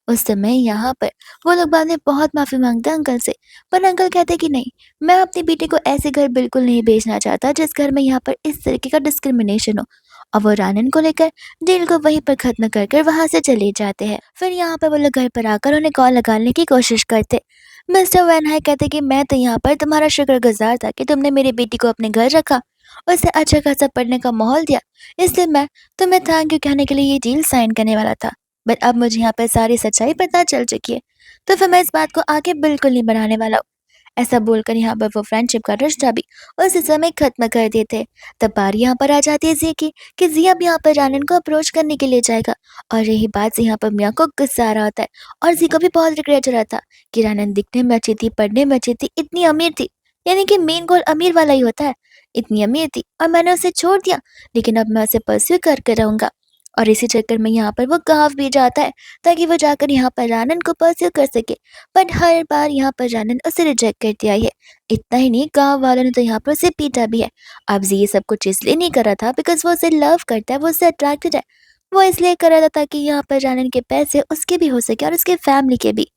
उस समय यहाँ पर वो लोग बाद में बहुत माफी मांगते हैं अंकल से, पर अंकल कहते कि नहीं, मैं अपनी बेटी को ऐसे घर बिल्कुल नहीं भेजना चाहता जिस घर में यहाँ पर इस तरीके का डिस्क्रिमिनेशन हो। और वो रानन को लेकर डील को वहीं पर खत्म कर कर वहां से चले जाते हैं। फिर यहाँ पर वो लोग घर पर आकर उन्हें कॉल लगाने की कोशिश करते। मिस्टर वैन हाई कहते कि मैं तो यहाँ पर तुम्हारा शुक्रगुजार था कि तुमने मेरी बेटी को अपने घर रखा उसे अच्छा खासा पढ़ने का माहौल दिया, इसलिए मैं तुम्हें थैंक यू कहने के लिए ये डील साइन करने वाला था। बट अब मुझे यहाँ पर सारी सच्चाई पता चल चुकी है, तो फिर मैं इस बात को आगे बिल्कुल नहीं बढ़ाने वाला हूँ। ऐसा बोलकर यहाँ पर वो फ्रेंडशिप का रिश्ता भी उसी समय खत्म कर देते हैं। तब बारी यहाँ पर आ जाती है जी की कि जी अब यहाँ पर रानन को अप्रोच करने के लिए जाएगा। और यही बात से यहाँ पर मियाँ को गुस्सा आ रहा होता है और जी को भी बहुत रिग्रेट हो रहा था कि रानन दिखने में अच्छी थी, पढ़ने में अच्छी थी, इतनी अमीर थी, यानी कि मेन गोल अमीर वाला ही होता है। इतनी अमीर थी और मैंने उसे छोड़ दिया, लेकिन अब मैं उसे परस्यू करके रहूंगा। और इसी चक्कर में यहाँ पर वो गाँव भी जाता है ताकि वो जाकर यहाँ पर रानन को परस्यू कर सके। बट हर बार यहाँ पर रानन उसे रिजेक्ट करती आई है। इतना ही नहीं, गाँव वालों ने तो यहाँ पर उसे पीटा भी है। अब जी ये सब कुछ इसलिए नहीं कर रहा था बिकॉज वो उसे लव करता है, वो उससे अट्रैक्टेड है। वो इसलिए कर रहा था ताकि यहाँ पर रानन के पैसे उसके भी हो सके और उसके फैमिली के भी।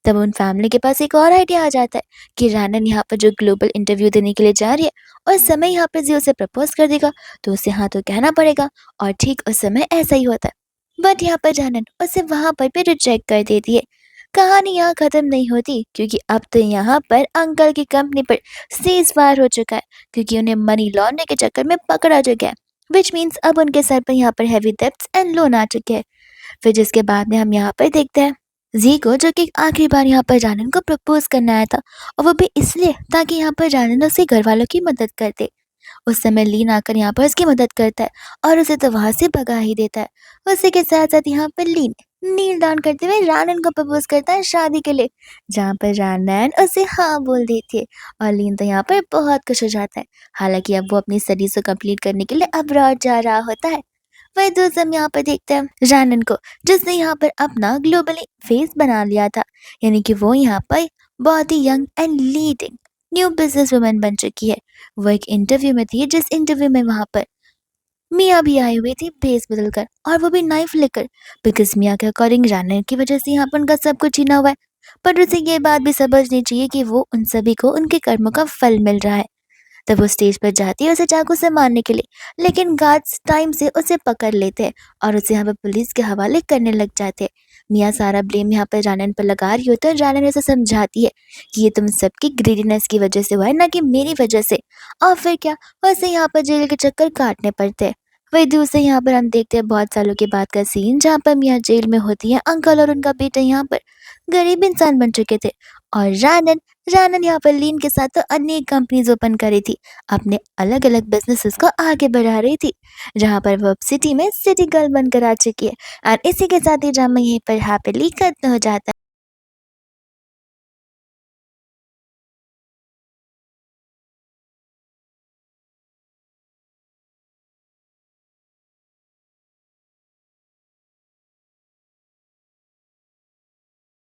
तब उन फैमिली के पास एक और आइडिया आ जाता है कि रानन यहाँ पर जो ग्लोबल इंटरव्यू देने के लिए जा रही है और समय यहाँ पर जी उसे प्रपोज कर देगा तो उसे हाँ तो कहना पड़ेगा। और ठीक उस समय ऐसा ही होता है। बट यहाँ पर रानन उसे वहां पर भी रिजेक्ट कर देती है। कहानी यहाँ खत्म नहीं होती क्योंकि अब तो यहाँ पर अंकल की कंपनी पर सीज फायर हो चुका है क्योंकि उन्हें मनी लॉन्ड्रिंग के चक्कर में पकड़ा चुका है। विच मीन्स अब उनके सर पर यहाँ पर हैवी डेब्ट्स एंड लोन आ चुके हैं। फिर जिसके बाद में हम यहाँ पर देखते हैं जी को जो कि आखिरी बार यहाँ पर जानन को प्रपोज करना आया था, और वो भी इसलिए ताकि यहाँ पर जानन उसके घर वालों की मदद कर दे। उस समय लीन आकर यहाँ पर उसकी मदद करता है और उसे तो वहां से भगा ही देता है। उसी के साथ साथ यहाँ पर लीन नील डाउन करते हुए रानन को प्रपोज करता है शादी के लिए, जहाँ पर रानन उसे हाँ बोल देती है। और लीन तो यहाँ पर बहुत खुश हो जाता है। हालांकि अब वो अपनी स्टडीज को कंप्लीट करने के लिए अब्रॉड जा रहा होता है। वही दोस्त हम यहाँ पर देखते हैं रानन को, जिसने यहाँ पर अपना ग्लोबली फेस बना लिया था, यानी कि वो यहाँ पर बहुत ही young and leading new business woman बन चुकी है। वो एक इंटरव्यू में थी, जिस इंटरव्यू में वहां पर मिया भी आई हुई थी भेस बदल कर, और वो भी नाइफ लेकर, बिकॉज मिया के अकॉर्डिंग रानन की वजह से यहाँ पर उनका सब कुछ छीना हुआ है। पर उसे ये बात भी समझनी चाहिए कि वो उन सभी को उनके कर्मों का फल मिल रहा है। तब वो स्टेज पर जाती है उसे चाकू से मारने के लिए, लेकिन गार्ड्स टाइम से उसे पकड़ लेते हैं और उसे यहाँ पर पुलिस के हवाले करने लग जाते हैं। मियाँ सारा ब्लेम यहाँ पर रानन पर लगा रही होती है और रानन उसे समझाती है कि ये तुम सबकी ग्रीडीनेस की वजह से हुआ है, ना कि मेरी वजह से। और फिर क्या, वैसे यहाँ पर जेल के चक्कर काटने पड़ते हैं। वही दूसरे यहाँ पर हम देखते हैं बहुत सालों के बाद का सीन, जहाँ पर मियाँ जेल में होती है। अंकल और उनका बेटा यहाँ पर गरीब इंसान बन चुके थे, और रानन रानन यहाँ पर लीन के साथ तो अनेक कंपनीज ओपन करी थी, अपने अलग अलग बिजनेसेस को आगे बढ़ा रही थी, जहाँ पर वो अब सिटी में सिटी गर्ल बनकर आ चुकी है। और इसी के साथ ही ड्रामा यहीं पर हैप्पीली खत्म हो जाता है।